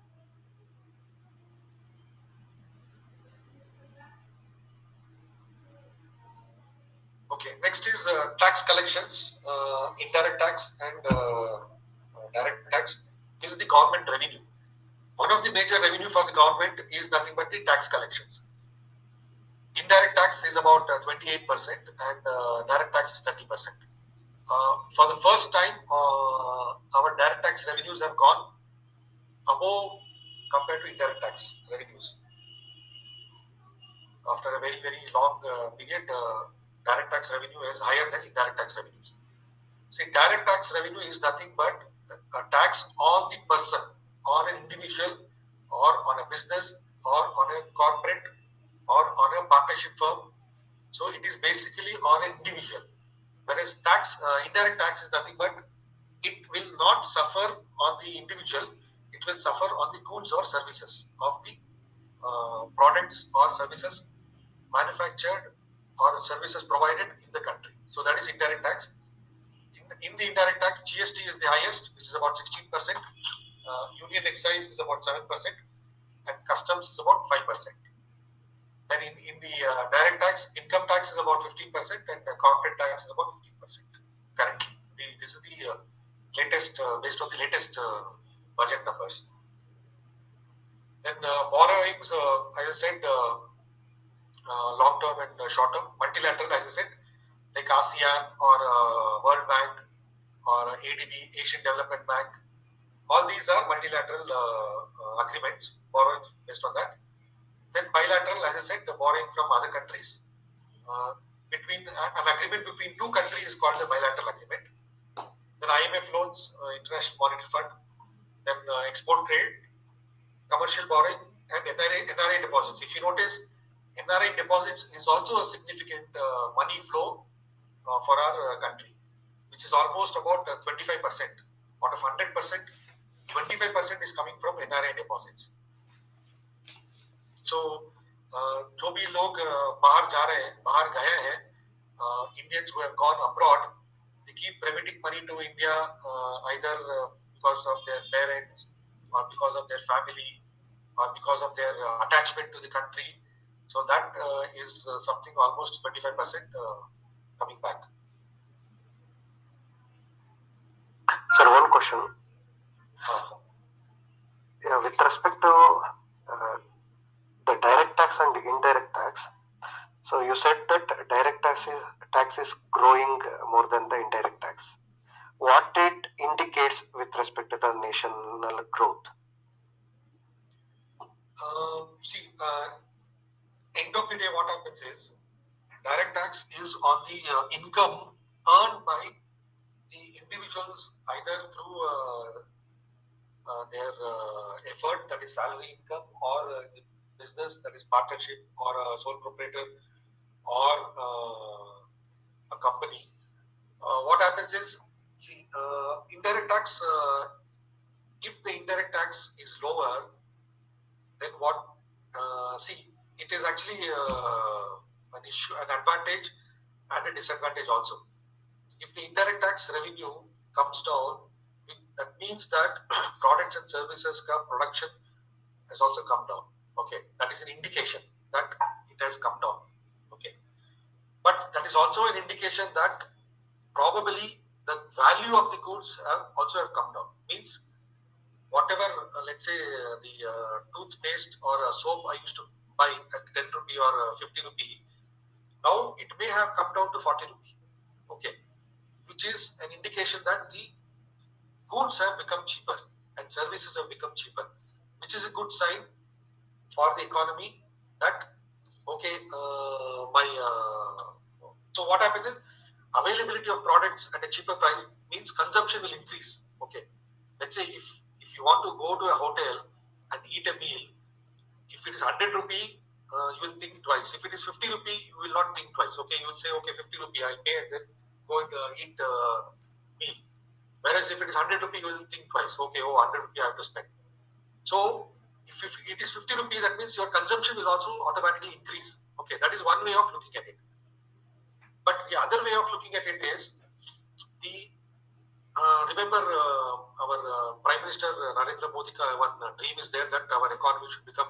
Okay, next is tax collections, indirect tax and direct tax. This is the government revenue. One of the major revenue for the government is nothing but the tax collections. Indirect tax is about 28% and direct tax is 30%. For the first time, our direct tax revenues have gone above compared to indirect tax revenues. After a very, very long period, direct tax revenue is higher than indirect tax revenues. See, direct tax revenue is nothing but a tax on the person, on an individual, or on a business, or on a corporate, or on a partnership firm. So it is basically on an individual. Whereas indirect tax is nothing but it will not suffer on the individual, it will suffer on the goods or services of the products or services manufactured or services provided in the country. So that is indirect tax. In the indirect tax, GST is the highest, which is about 16%. Union excise is about 7%, and customs is about 5%. Then in the direct tax, income tax is about 15%, and corporate tax is about 15%. Currently, this is the latest, based on the latest budget numbers. Then borrowings, as I said, long term and short term, multilateral, as I said, like ASEAN or World Bank or ADB, Asian Development Bank. All these are multilateral agreements, borrowings based on that. Then bilateral, as I said, the borrowing from other countries. Between an agreement between two countries is called a bilateral agreement. Then IMF loans, International Monetary Fund. Then export trade, commercial borrowing, and NRI deposits. If you notice, NRI deposits is also a significant money flow for our country, which is almost about 25% out of 100%, 25% is coming from NRI deposits. So जो भी लोग बाहर जा रहे हैं, बाहर गए हैं, Indians who have gone abroad, they keep remitting money to India either because of their parents or because of their family or because of their attachment to the country. So that is something almost 25% coming back. Sir, one question. With respect to the direct tax and indirect tax, so you said that direct tax is growing more than the indirect tax. What it indicates with respect to the national growth? See, end of the day, what happens is direct tax is on the income earned by the individuals either through their effort, that is salary income, or the business, that is partnership, or a sole proprietor, or a company. What happens is, see, indirect tax, if the indirect tax is lower, then what, see, it is actually an issue, an advantage and a disadvantage also. If the indirect tax revenue comes down, that means that products and services production has also come down. Okay, that is an indication that it has come down. Okay, but that is also an indication that probably the value of the goods have come down. Means whatever, let's say the toothpaste or soap I used to buy at 10 rupee or 50 rupee, now it may have come down to 40 rupee. Okay, which is an indication that the goods have become cheaper and services have become cheaper, which is a good sign for the economy that, okay, so what happens is availability of products at a cheaper price means consumption will increase. Okay, let's say if you want to go to a hotel and eat a meal, if it is 100 rupee, you will think twice. If it is 50 rupee, you will not think twice. Okay, you will say, okay, 50 rupee, I'll pay and then go and eat meal. Whereas if it is 100 rupee, you will think twice. Okay, 100 rupee I have to spend. So if it is 50 rupee, that means your consumption will also automatically increase. Okay, that is one way of looking at it. But the other way of looking at it is, remember our Prime Minister Narendra Modi one dream is there that our economy should become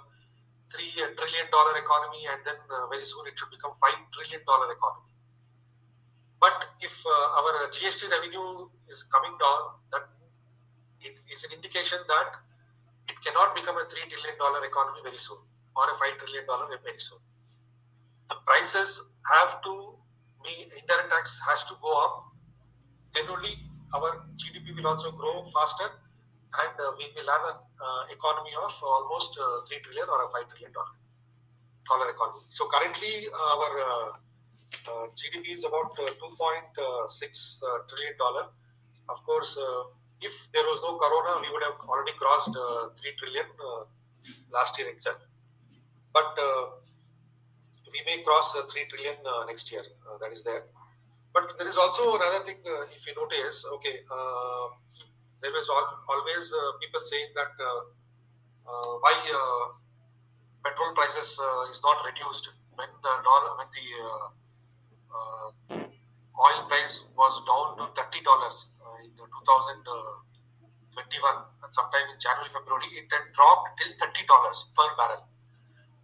$3 trillion economy, and then very soon it should become $5 trillion economy. But if our GST revenue is coming down, that it is an indication that it cannot become a $3 trillion economy very soon or a $5 trillion very soon. The prices have to be, indirect tax has to go up, then only our GDP will also grow faster, and we will have an economy of almost $3 trillion or a $5 trillion economy. So currently our GDP is about $2.6 trillion. Of course, if there was no corona, we would have already crossed 3 trillion last year itself. But we may cross 3 trillion next year. That is there. But there is also another thing, if you notice, okay, there was always people saying that why petrol prices is not reduced when the oil price was down to $30 in 2021. Sometime in January, February, it had dropped till $30 per barrel.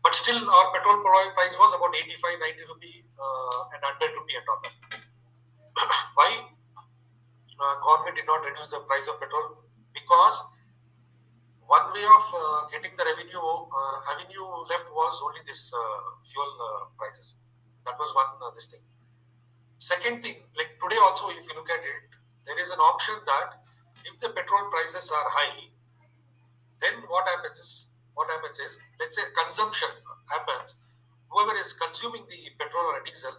But still, our petrol price was about 85, 90 rupee and 100 rupee and all that. Why government did not reduce the price of petrol? Because one way of getting the avenue left was only this fuel prices. That was one this thing. Second thing, like today also, if you look at it, there is an option that if the petrol prices are high, then what happens is, let's say consumption happens, whoever is consuming the petrol or diesel,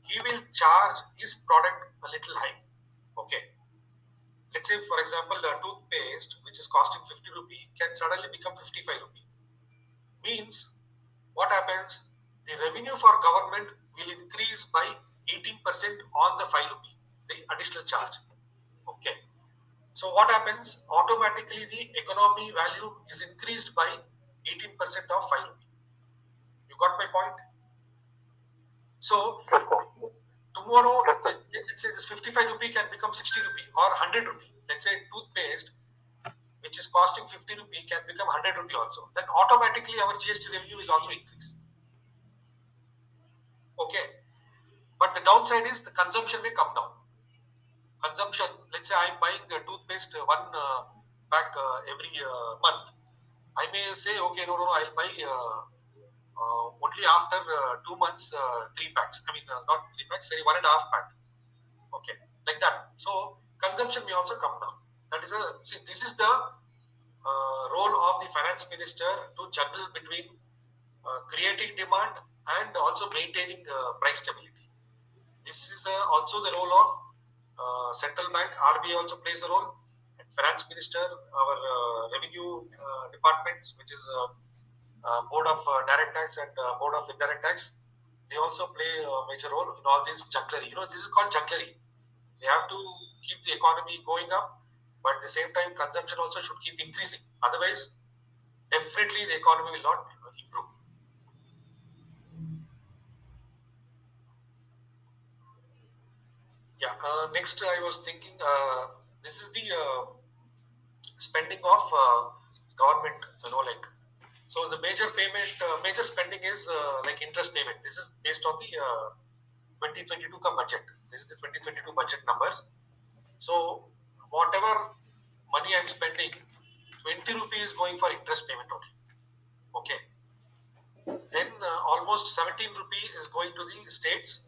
he will charge his product a little high. Okay. Let's say, for example, the toothpaste, which is costing 50 rupee, can suddenly become 55 rupee. Means, what happens? The revenue for government will increase by 18% on the 5 rupee, the additional charge. Okay. So what happens? Automatically the economy value is increased by 18% of 5 rupee. You got my point? So Yes, sir. tomorrow, Yes, sir. let's say this 55 rupee can become 60 rupee or 100 rupee. Let's say toothpaste, which is costing 50 rupee, can become 100 rupee also. Then automatically our GST revenue will also increase. Okay. But the downside is the consumption may come down. Consumption, let's say I'm buying a toothpaste one pack every month. I may say, okay, no, I'll buy only after 2 months 3 packs. I mean, not 3 packs, say 1.5 pack. Okay, like that. So consumption may also come down. That is this is the role of the finance minister to juggle between creating demand and also maintaining price stability. This is also the role of central bank. RBI also plays a role. And finance minister, our revenue departments, which is board of direct tax and board of indirect tax, they also play a major role in all this jugglery. This is called jugglery. They have to keep the economy going up, but at the same time, consumption also should keep increasing. Otherwise, definitely the economy will not improve. Yeah. Next, I was thinking this is the spending of government. Like so, the major payment, major spending is like interest payment. This is based on the 2022 budget. This is the 2022 budget numbers. So whatever money I'm spending, 20 rupees is going for interest payment only. Okay. Then almost 17 rupee is going to the states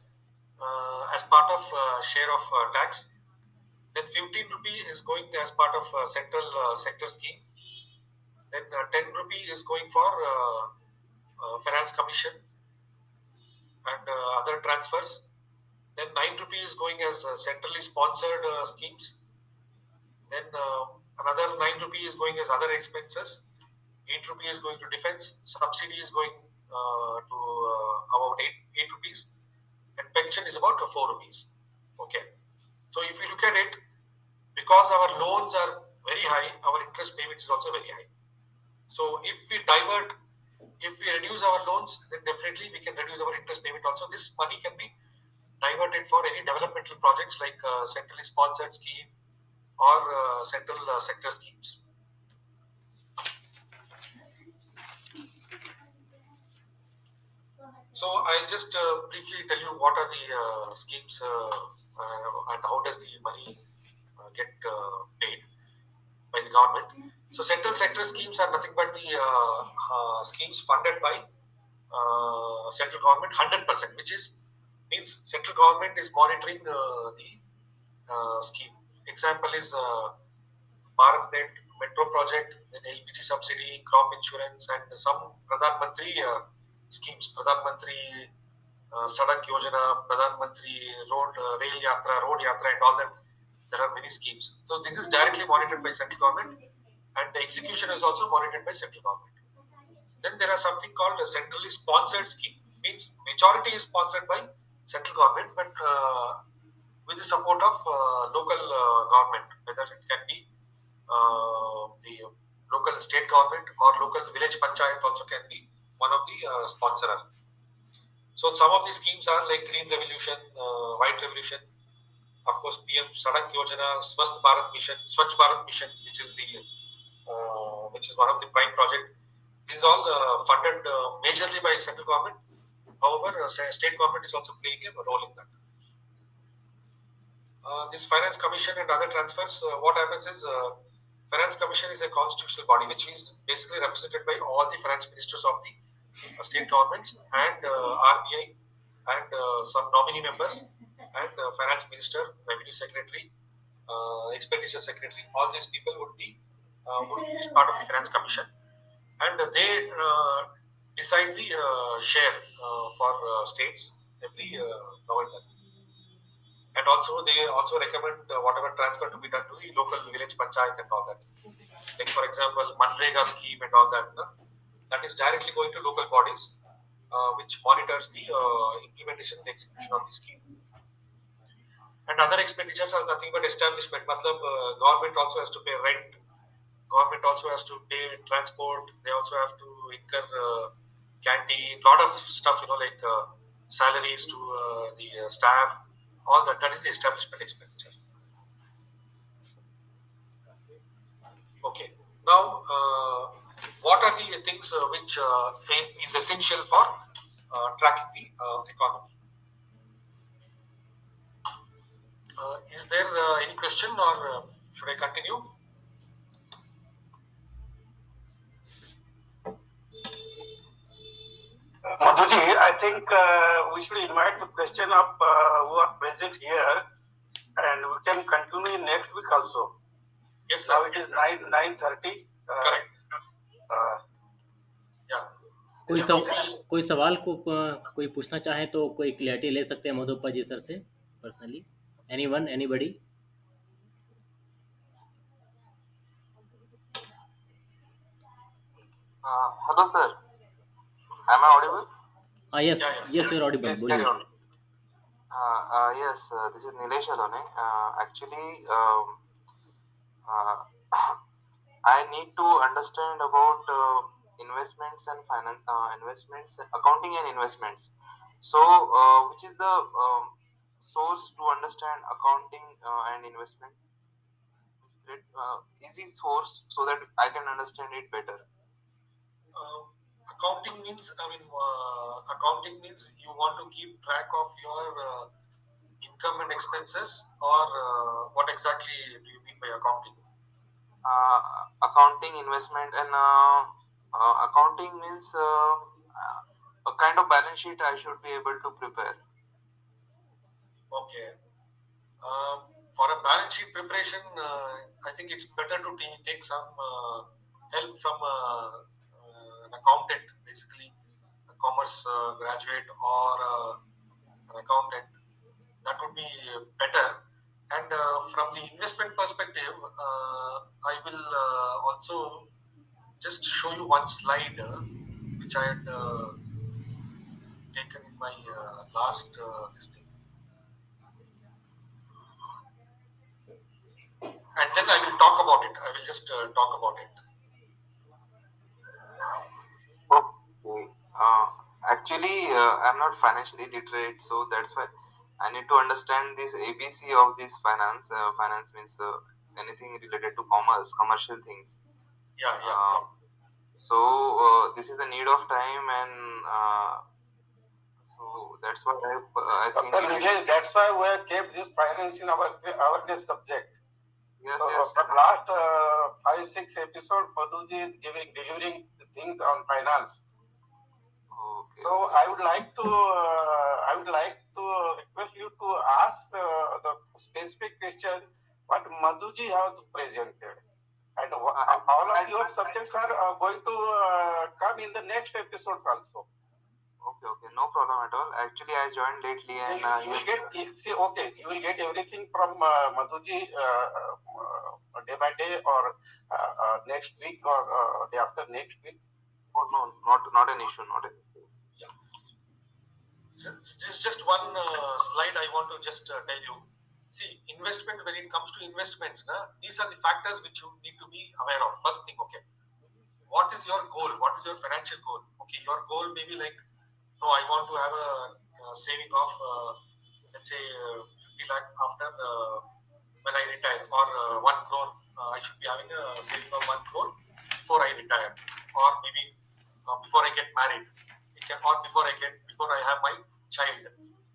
as part of share of tax. Then 15 rupee is going as part of central sector scheme. Then 10 rupee is going for finance commission and other transfers. Then 9 rupee is going as centrally sponsored schemes. Then another 9 rupee is going as other expenses. 8 rupee is going to defense. Subsidy is going to about 8 rupees. And pension is about 4 rupees. Okay. So if you look at it, because our loans are very high, our interest payment is also very high. So if we reduce our loans, then definitely we can reduce our interest payment also. This money can be diverted for any developmental projects like centrally sponsored scheme or central sector schemes. So I'll just briefly tell you what are the schemes and how does the money get paid by the government. So central sector schemes are nothing but the schemes funded by central government 100%, which means central government is monitoring the scheme. Example is BharatNet metro project, then LPG subsidy, crop insurance, and some Pradhan Mantri schemes. Pradhan Mantri Sadak Yojana, Pradhan Mantri Rail Yatra, Road Yatra, and all that. There are many schemes. So this is directly monitored by central government, and the execution is also monitored by central government. Then there are something called a centrally sponsored scheme. Means majority is sponsored by central government, but with the support of local government, whether it can be the local state government or local village panchayat also can be one of the sponsorer. So some of the schemes are like Green Revolution, White Revolution, of course PM Sadak Yojana, Swasth Bharat Mission, Swachh Bharat Mission, which is one of the prime project. These all funded majorly by central government. However, state government is also playing a role in that. This finance commission and other transfers, what happens is finance commission is a constitutional body, which is basically represented by all the finance ministers of the state governments and RBI and some nominee members and finance minister, revenue secretary, expenditure secretary. All these people would be part of the finance commission, and they decide the share for states every now and then. And also they also recommend whatever transfer to be done to the local village panchayat and all that. Like for example, Manrega scheme and all that. That is directly going to local bodies, which monitors the implementation and execution of the scheme. And other expenditures are nothing but establishment. Matlab, government also has to pay rent. Government also has to pay transport. They also have to incur canteen, lot of stuff, like salaries to the staff. All that. That is the establishment expenditure. Okay. Now, what are the things which is essential for tracking the economy? Is there any question, or should I continue? Madhuji, I think we should invite the question of who are present here, and we can continue next week also. Yes, sir. Now it is 9:30. Correct. Yeah. कोई सवाल को कोई पूछना चाहे तो कोई clarity ले सकते हैं मधुपा जी सर से personally. Anyone, anybody? Hello, sir. Am I audible? Yes, Yeah. yes, you're audible. Please carry on. Yes, this is Nilesh Alone. Actually, I need to understand about investments and finance, investments, accounting and investments. So, which is the source to understand accounting and investment? Easy source so that I can understand it better. Accounting means, accounting means you want to keep track of your income and expenses, or what exactly do you mean by accounting? Accounting, investment, and accounting means a kind of balance sheet I should be able to prepare. Okay. For a balance sheet preparation, I think it's better to take some help from an accountant, basically a commerce graduate or an accountant. That would be better. And from the investment perspective, I will also just show you one slide which I had taken in my last this thing. And then I will talk about it. I will just talk about it. Okay. Actually, I'm not financially literate, so that's why I need to understand this ABC of this finance. Finance means anything related to commerce, commercial things. Yeah. So this is the need of time, and so that's why I think. Dr. Nilesh, that's why we have kept this finance in our awareness subject. Yes, So yes. from last 5-6 episodes, Madhuji is delivering things on finance. Okay. So I would like to request you to ask the specific question what Madhuji has presented, and all of your subjects are going to come in the next episodes also. Okay, no problem at all. Actually, I joined lately, and you will get everything from Madhuji day by day, or next week, or day after next week. Oh, no, not an issue, not an issue. Yeah. This is just one slide I want to just tell you. See, investment, when it comes to investments, these are the factors which you need to be aware of. First thing, okay, what is your goal? What is your financial goal? Okay, your goal may be like, no, I want to have a saving of, let's say, 50 lakh after when I retire, or 1 crore. I should be having a saving of 1 crore before I retire, or maybe before I get married, or before I have my child,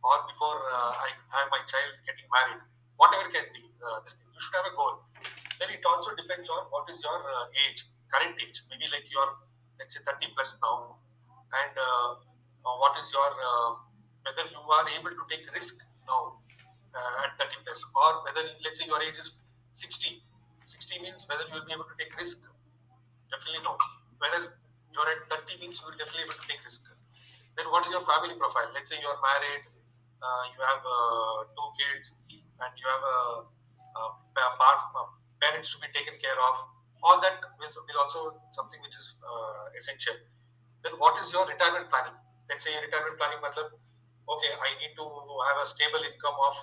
or before I have my child getting married. Whatever can be this thing, you should have a goal. Then it also depends on what is your age, current age. Maybe like you are, let's say, 30 plus now, and what is your whether you are able to take risk now at 30 plus, or whether, let's say, your age is 60. 60 means whether you will be able to take risk. Definitely no. Whereas you're at 30 means you will definitely able to take risk. Then what is your family profile? Let's say you are married, you have 2 kids, and you have parents to be taken care of. All that will also something which is essential. Then what is your retirement planning? Let's say retirement planning matlab, okay, I need to have a stable income of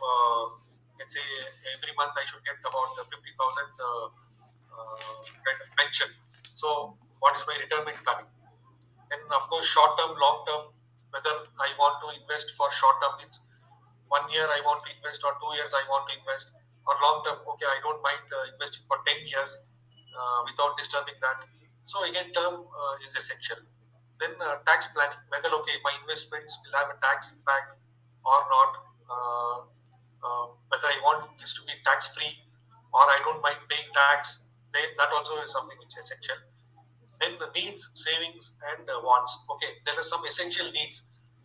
let's say every month I should get about 50,000 kind of pension. So what is my retirement planning? And of course, short term, long term, whether I want to invest for short term means 1 year I want to invest or 2 years I want to invest, or long term, okay, I don't mind investing for 10 years without disturbing that. So again, term is essential. Then tax planning, whether okay, my investments will have a tax impact or not, whether I want this to be tax free or I don't mind paying tax, then that also is something which is essential. Then the needs, savings, and wants. Okay, there are some essential needs.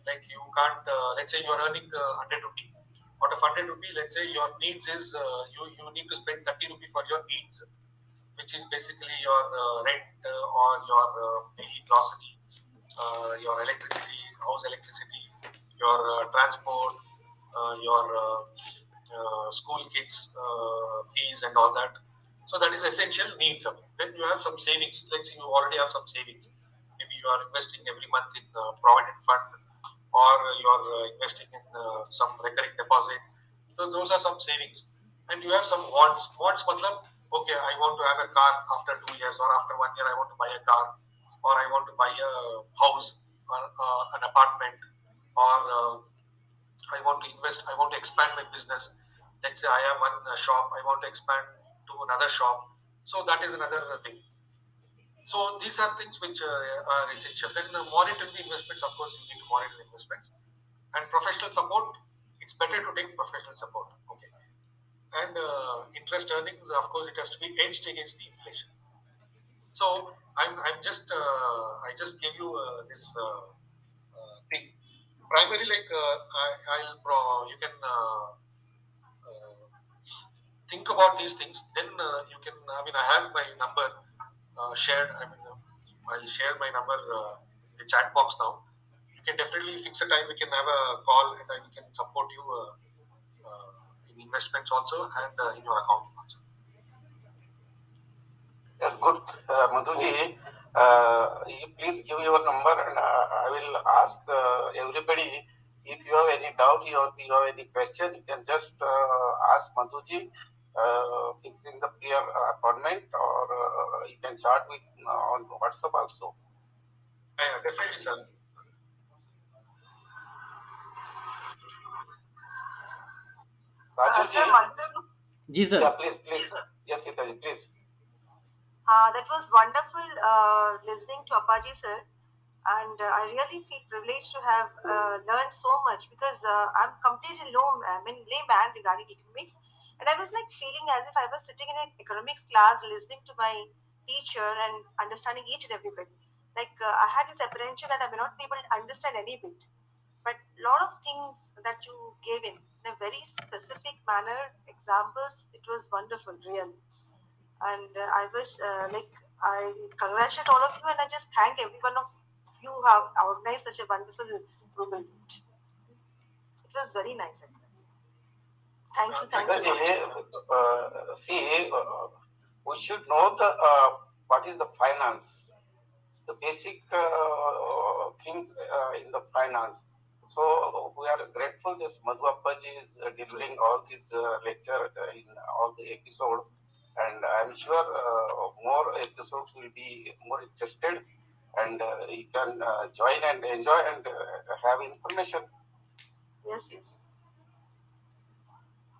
Like you can't, let's say you are earning 100 rupee. Out of 100 rupee, let's say your needs is you need to spend 30 rupee for your needs, which is basically your rent or your daily grocery, your electricity, house electricity, your transport, your school kids fees and all that. So that is essential needs. Then you have some savings. Let's say you already have some savings. Maybe you are investing every month in provident fund, or you are investing in some recurring deposit. So those are some savings. And you have some wants. Wants matlab, okay, I want to have a car after 2 years, or after 1 year I want to buy a car, or I want to buy a house or an apartment, or I want to invest, I want to expand my business. Let's say I have one shop, I want to expand to another shop. So that is another thing. So these are things which are essential. Then monitoring the investments, of course, you need to monitor the investments. And professional support, it's better to take professional support. Okay. And interest earnings, of course, it has to be edged against the inflation. So I'm just I just gave you this thing. Primarily, like you can think about these things. Then you can. I mean, I have my number shared. I mean, I'll share my number in the chat box now. You can definitely fix a time. We can have a call, and we can support you in investments also and in your accounting also. That's good, Madhuji. You please give your number, and I will ask everybody. If you have any doubt or if you have any question, you can just ask Madhuji, fixing the prayer appointment, or you can chat with on WhatsApp also. Yeah, definitely, sir. Rajuji, Sir, Madhu, जी sir. yeah, please. Yes, Sitaji, please. that was wonderful listening to Apaji sir, and I really feel privileged to have learned so much because I'm completely layman regarding economics, and I was like feeling as if I was sitting in an economics class listening to my teacher and understanding each and every bit. Like I had this apprehension that I may not be able to understand any bit, but a lot of things that you gave in a very specific manner, examples, it was wonderful, really. And I wish, I congratulate all of you, and I just thank every one of you who have organized such a wonderful Google Meet. It was very nice. Thank you. Sitaji, see, we should know the what is the finance, the basic things in the finance. So we are grateful that Madhu Appaji is delivering all these lecture in all the episodes, and I'm sure more episodes will be more interested, and you can join and enjoy and have information. Yes.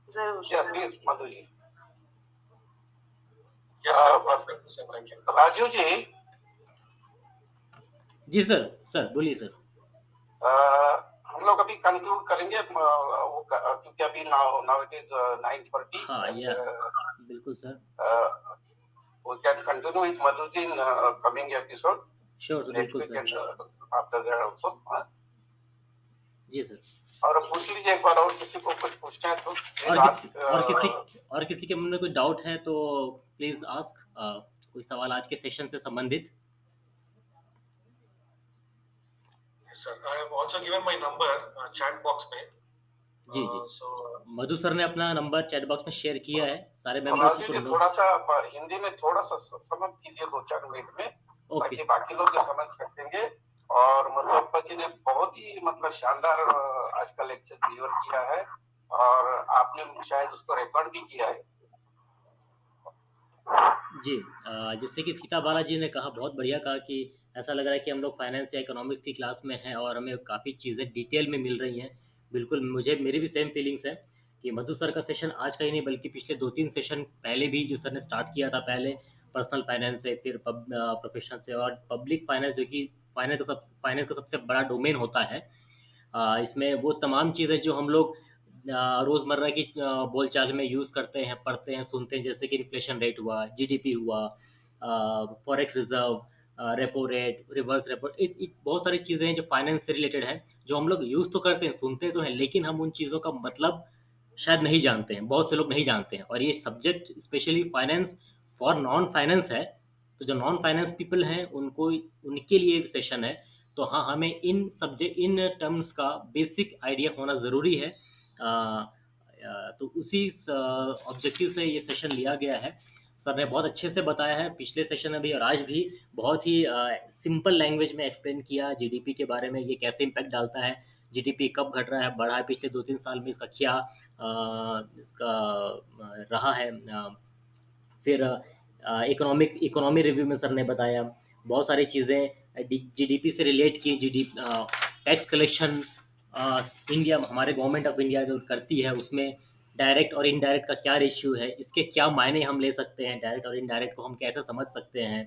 Zarur. Yeah, please, Madhuji. Yes, sir. Thank you. Raju ji, जी sir बोलिए sir. हम लोग अभी conclude करेंगे क्योंकि अभी now it is 9:40. हाँ, yeah बिल्कुल sir. We can continue with Madhuji in coming episode. Sure sir, बिल्कुल सर. After that also. जी सर. और पूछ लीजिए एक बार, और किसी को कुछ पूछना है तो और किसी के मन में कोई डाउट है तो प्लीज आस्क. कोई सवाल आज के सेशन से संबंधित. Yes, sir. I have also given my number chat box में. जी. So मधु सर ने अपना नंबर चैट बॉक्स में शेयर किया है सारे मेंबर्स को. थोड़ा सा हिंदी में थोड़ा सा समझ कीजिए 2-4 मिनट में, ताकि बाकी लोग भी समझ सकेंगे. और मधु अप्पा जी ने बहुत ही मतलब शानदार आज का लेक्चर डिलीवर किया है, और आपने आपने शायद उसको रिकॉर्ड भी किया है। जी, जैसे कि सीता बालाजी ने कहा, बहुत बढ़िया कहा कि ऐसा लग रहा है कि हम लोग फाइनेंस या इकोनॉमिक्स की क्लास में हैं और हमें काफ़ी चीज़ें डिटेल में मिल रही हैं। बिल्कुल, मेरी भी सेम फीलिंग्स है कि मधु सर का सेशन आज का ही नहीं बल्कि पिछले 2-3 सेशन पहले भी जो सर ने स्टार्ट किया था, पहले पर्सनल फाइनेंस से, फिर प्रोफेशनल से और पब्लिक फाइनेंस, जो कि फाइनेंस का सबसे बड़ा डोमेन होता है। इसमें वो तमाम चीज़ें जो हम लोग रोज़मर्रा की बोलचाल में यूज़ करते हैं, पढ़ते हैं, सुनते हैं, जैसे कि इन्फ्लेशन रेट हुआ, जीडीपी हुआ, forex reserve, repo rate, reverse repo, बहुत सारी चीज़ें हैं जो फाइनेंस से रिलेटेड है, जो हम लोग यूज़ तो करते हैं, सुनते तो हैं, लेकिन हम उन चीज़ों का मतलब शायद नहीं जानते हैं, बहुत से लोग नहीं जानते हैं। और ये subject specially finance for non finance है, तो जो नॉन फाइनेंस पीपल हैं उनको, उनके लिए सेशन है। तो हाँ, हमें इन टर्म्स का बेसिक आइडिया होना ज़रूरी है। तो उसी ऑब्जेक्टिव से ये सेशन लिया गया है। सर ने बहुत अच्छे से बताया है पिछले सेशन में भी और आज भी, बहुत ही सिंपल लैंग्वेज में एक्सप्लेन किया जीडीपी के बारे में, ये कैसे इम्पैक्ट डालता है, जीडीपी कब घट रहा है, बढ़ा है, पिछले 2-3 साल में इसका क्या इसका रहा है। फिर इकोनॉमी रिव्यू में सर ने बताया बहुत सारी चीज़ें जीडीपी से रिलेट की, टैक्स कलेक्शन इंडिया, हमारे गवर्नमेंट ऑफ इंडिया जो करती है, उसमें डायरेक्ट और इनडायरेक्ट का क्या रेशियो है, इसके क्या मायने हम ले सकते हैं, डायरेक्ट और इनडायरेक्ट को हम कैसे समझ सकते हैं,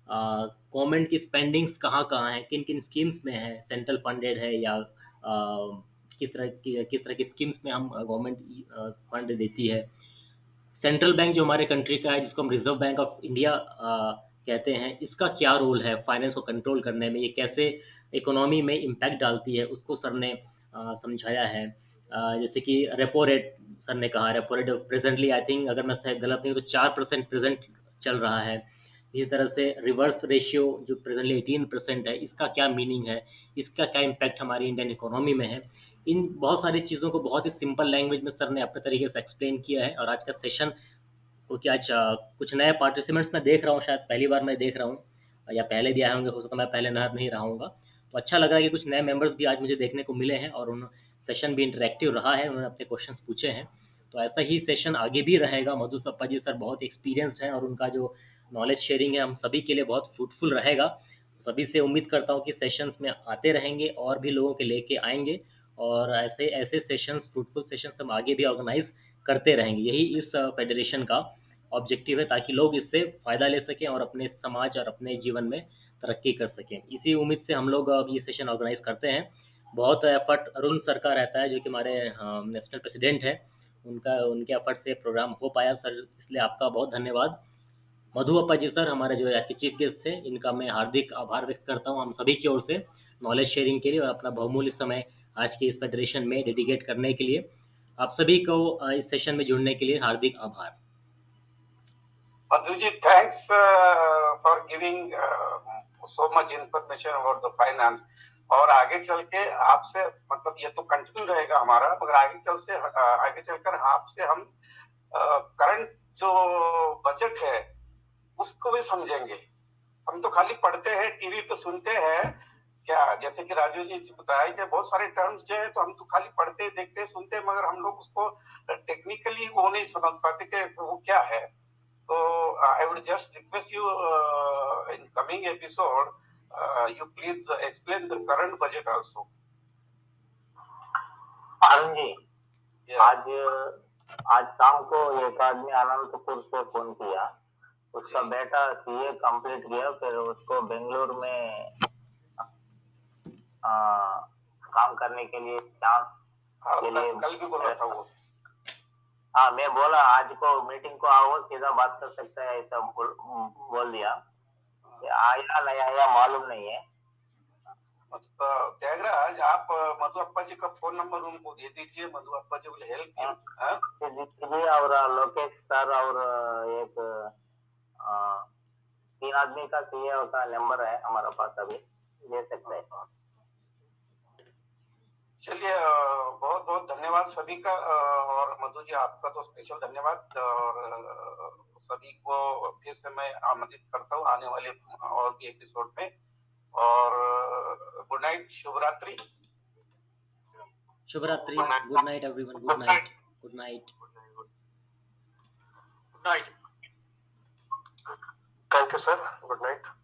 गवर्नमेंट की स्पेंडिंग्स कहाँ कहाँ हैं, किन किन स्कीम्स में है, सेंट्रल फंडेड है या किस तरह की स्कीम्स में हम गवर्नमेंट फंड देती है, सेंट्रल बैंक जो हमारे कंट्री का है, जिसको हम रिजर्व बैंक ऑफ इंडिया कहते हैं, इसका क्या रोल है फाइनेंस को कंट्रोल करने में, ये कैसे इकोनॉमी में इम्पैक्ट डालती है, उसको सर ने समझाया है। जैसे कि रेपो रेट, सर ने कहा repo rate presently, I think अगर मैं गलत नहीं हूँ तो 4% प्रेजेंट चल रहा है। इसी तरह से रिवर्स रेशियो जो प्रेजेंटली 18% है, इसका क्या मीनिंग है, इसका क्या इम्पैक्ट हमारी इंडियन इकोनॉमी में है। इन बहुत सारी चीज़ों को बहुत ही सिंपल लैंग्वेज में सर ने अपने तरीके से एक्सप्लेन किया है। और आज का सेशन, क्योंकि आज कुछ नए पार्टिसिपेंट्स मैं देख रहा हूँ, शायद पहली बार मैं देख रहा हूँ या पहले भी आए होंगे, हो सकता मैं पहले नहीं रहा हूँगा, तो अच्छा लग रहा है कि कुछ नए मेंबर्स भी आज मुझे देखने को मिले हैं और उन सेशन भी इंटरेक्टिव रहा है, उन्होंने अपने क्वेश्चंस पूछे हैं। तो ऐसा ही सेशन आगे भी रहेगा। मधु सप्पा जी सर बहुत एक्सपीरियंस्ड हैं और उनका जो नॉलेज शेयरिंग है हम सभी के लिए बहुत फ्रूटफुल रहेगा। सभी से उम्मीद करता हूँ कि सेशंस में आते रहेंगे और भी लोगों के लेके आएंगे और ऐसे ऐसे सेशंस, फ्रूटफुल सेशंस हम आगे भी ऑर्गेनाइज करते रहेंगे। यही इस फेडरेशन का ऑब्जेक्टिव है, ताकि लोग इससे फ़ायदा ले सकें और अपने समाज और अपने जीवन में तरक्की कर सकें। इसी उम्मीद से हम लोग अब ये सेशन ऑर्गेनाइज करते हैं। बहुत एफर्ट अरुण सर का रहता है, जो कि हमारे नेशनल प्रेसिडेंट हैं, उनके एफर्ट से प्रोग्राम हो पाया सर, इसलिए आपका बहुत धन्यवाद। मधु अप्पा जी सर हमारे जो आज के चीफ गेस्ट थे, इनका मैं हार्दिक आभार व्यक्त करता हूँ हम सभी की ओर से नॉलेज शेयरिंग के लिए और अपना बहुमूल्य समय आज के इस फेडरेशन में डेडिकेट करने के लिए। आप सभी को इस सेशन में जुड़ने के लिए हार्दिक आभार। Madhu ji, thanks for giving so much information about the finance. और आगे चल के आपसे, मतलब ये तो कंटिन्यू रहेगा हमारा, मगर आगे चलकर आपसे हम करंट जो बजट है उसको भी समझेंगे। हम तो खाली पढ़ते हैं, टीवी पे सुनते हैं, क्या जैसे कि राजू जी बताया कि बहुत सारे टर्म्स जो है तो हम तो खाली पढ़ते, देखते, सुनते, मगर हम लोग उसको टेक्निकली वो नहीं समझ पाते कि वो क्या है। So I would just request you in coming episode, you please explain the current budget also. Arun ji, Yeah. आज शाम को एक आदमी अनंतपुर से फोन किया, उसका बेटा सीए कंप्लीट किया, फिर उसको बेंगलुरु में काम करने के लिए चांस के लिए कल भी बोला था वो। हाँ, मैं बोला आज को मीटिंग को आओ, सीधा बात कर सकते हैं, ऐसा बोल दिया। आया नहीं आया मालूम नहीं है। त्यागराज, आप मधु अप्पा जी का फोन नंबर उनको दे दीजिए, मधु अप्पा जी विल हेल्प दीजिए। और लोकेश सर और एक 3 आदमी का सीए का नंबर है हमारे पास, अभी दे सकते हैं। चलिए, बहुत बहुत धन्यवाद सभी का। और मधु जी आपका तो स्पेशल धन्यवाद। और सभी को फिर से मैं आमंत्रित करता हूँ आने वाले और भी एपिसोड में। और गुड नाइट, शुभ रात्रि। शुभ रात्रि, good night everyone, good night. Good night. Good night. Good Right. Thank you, sir. Good night.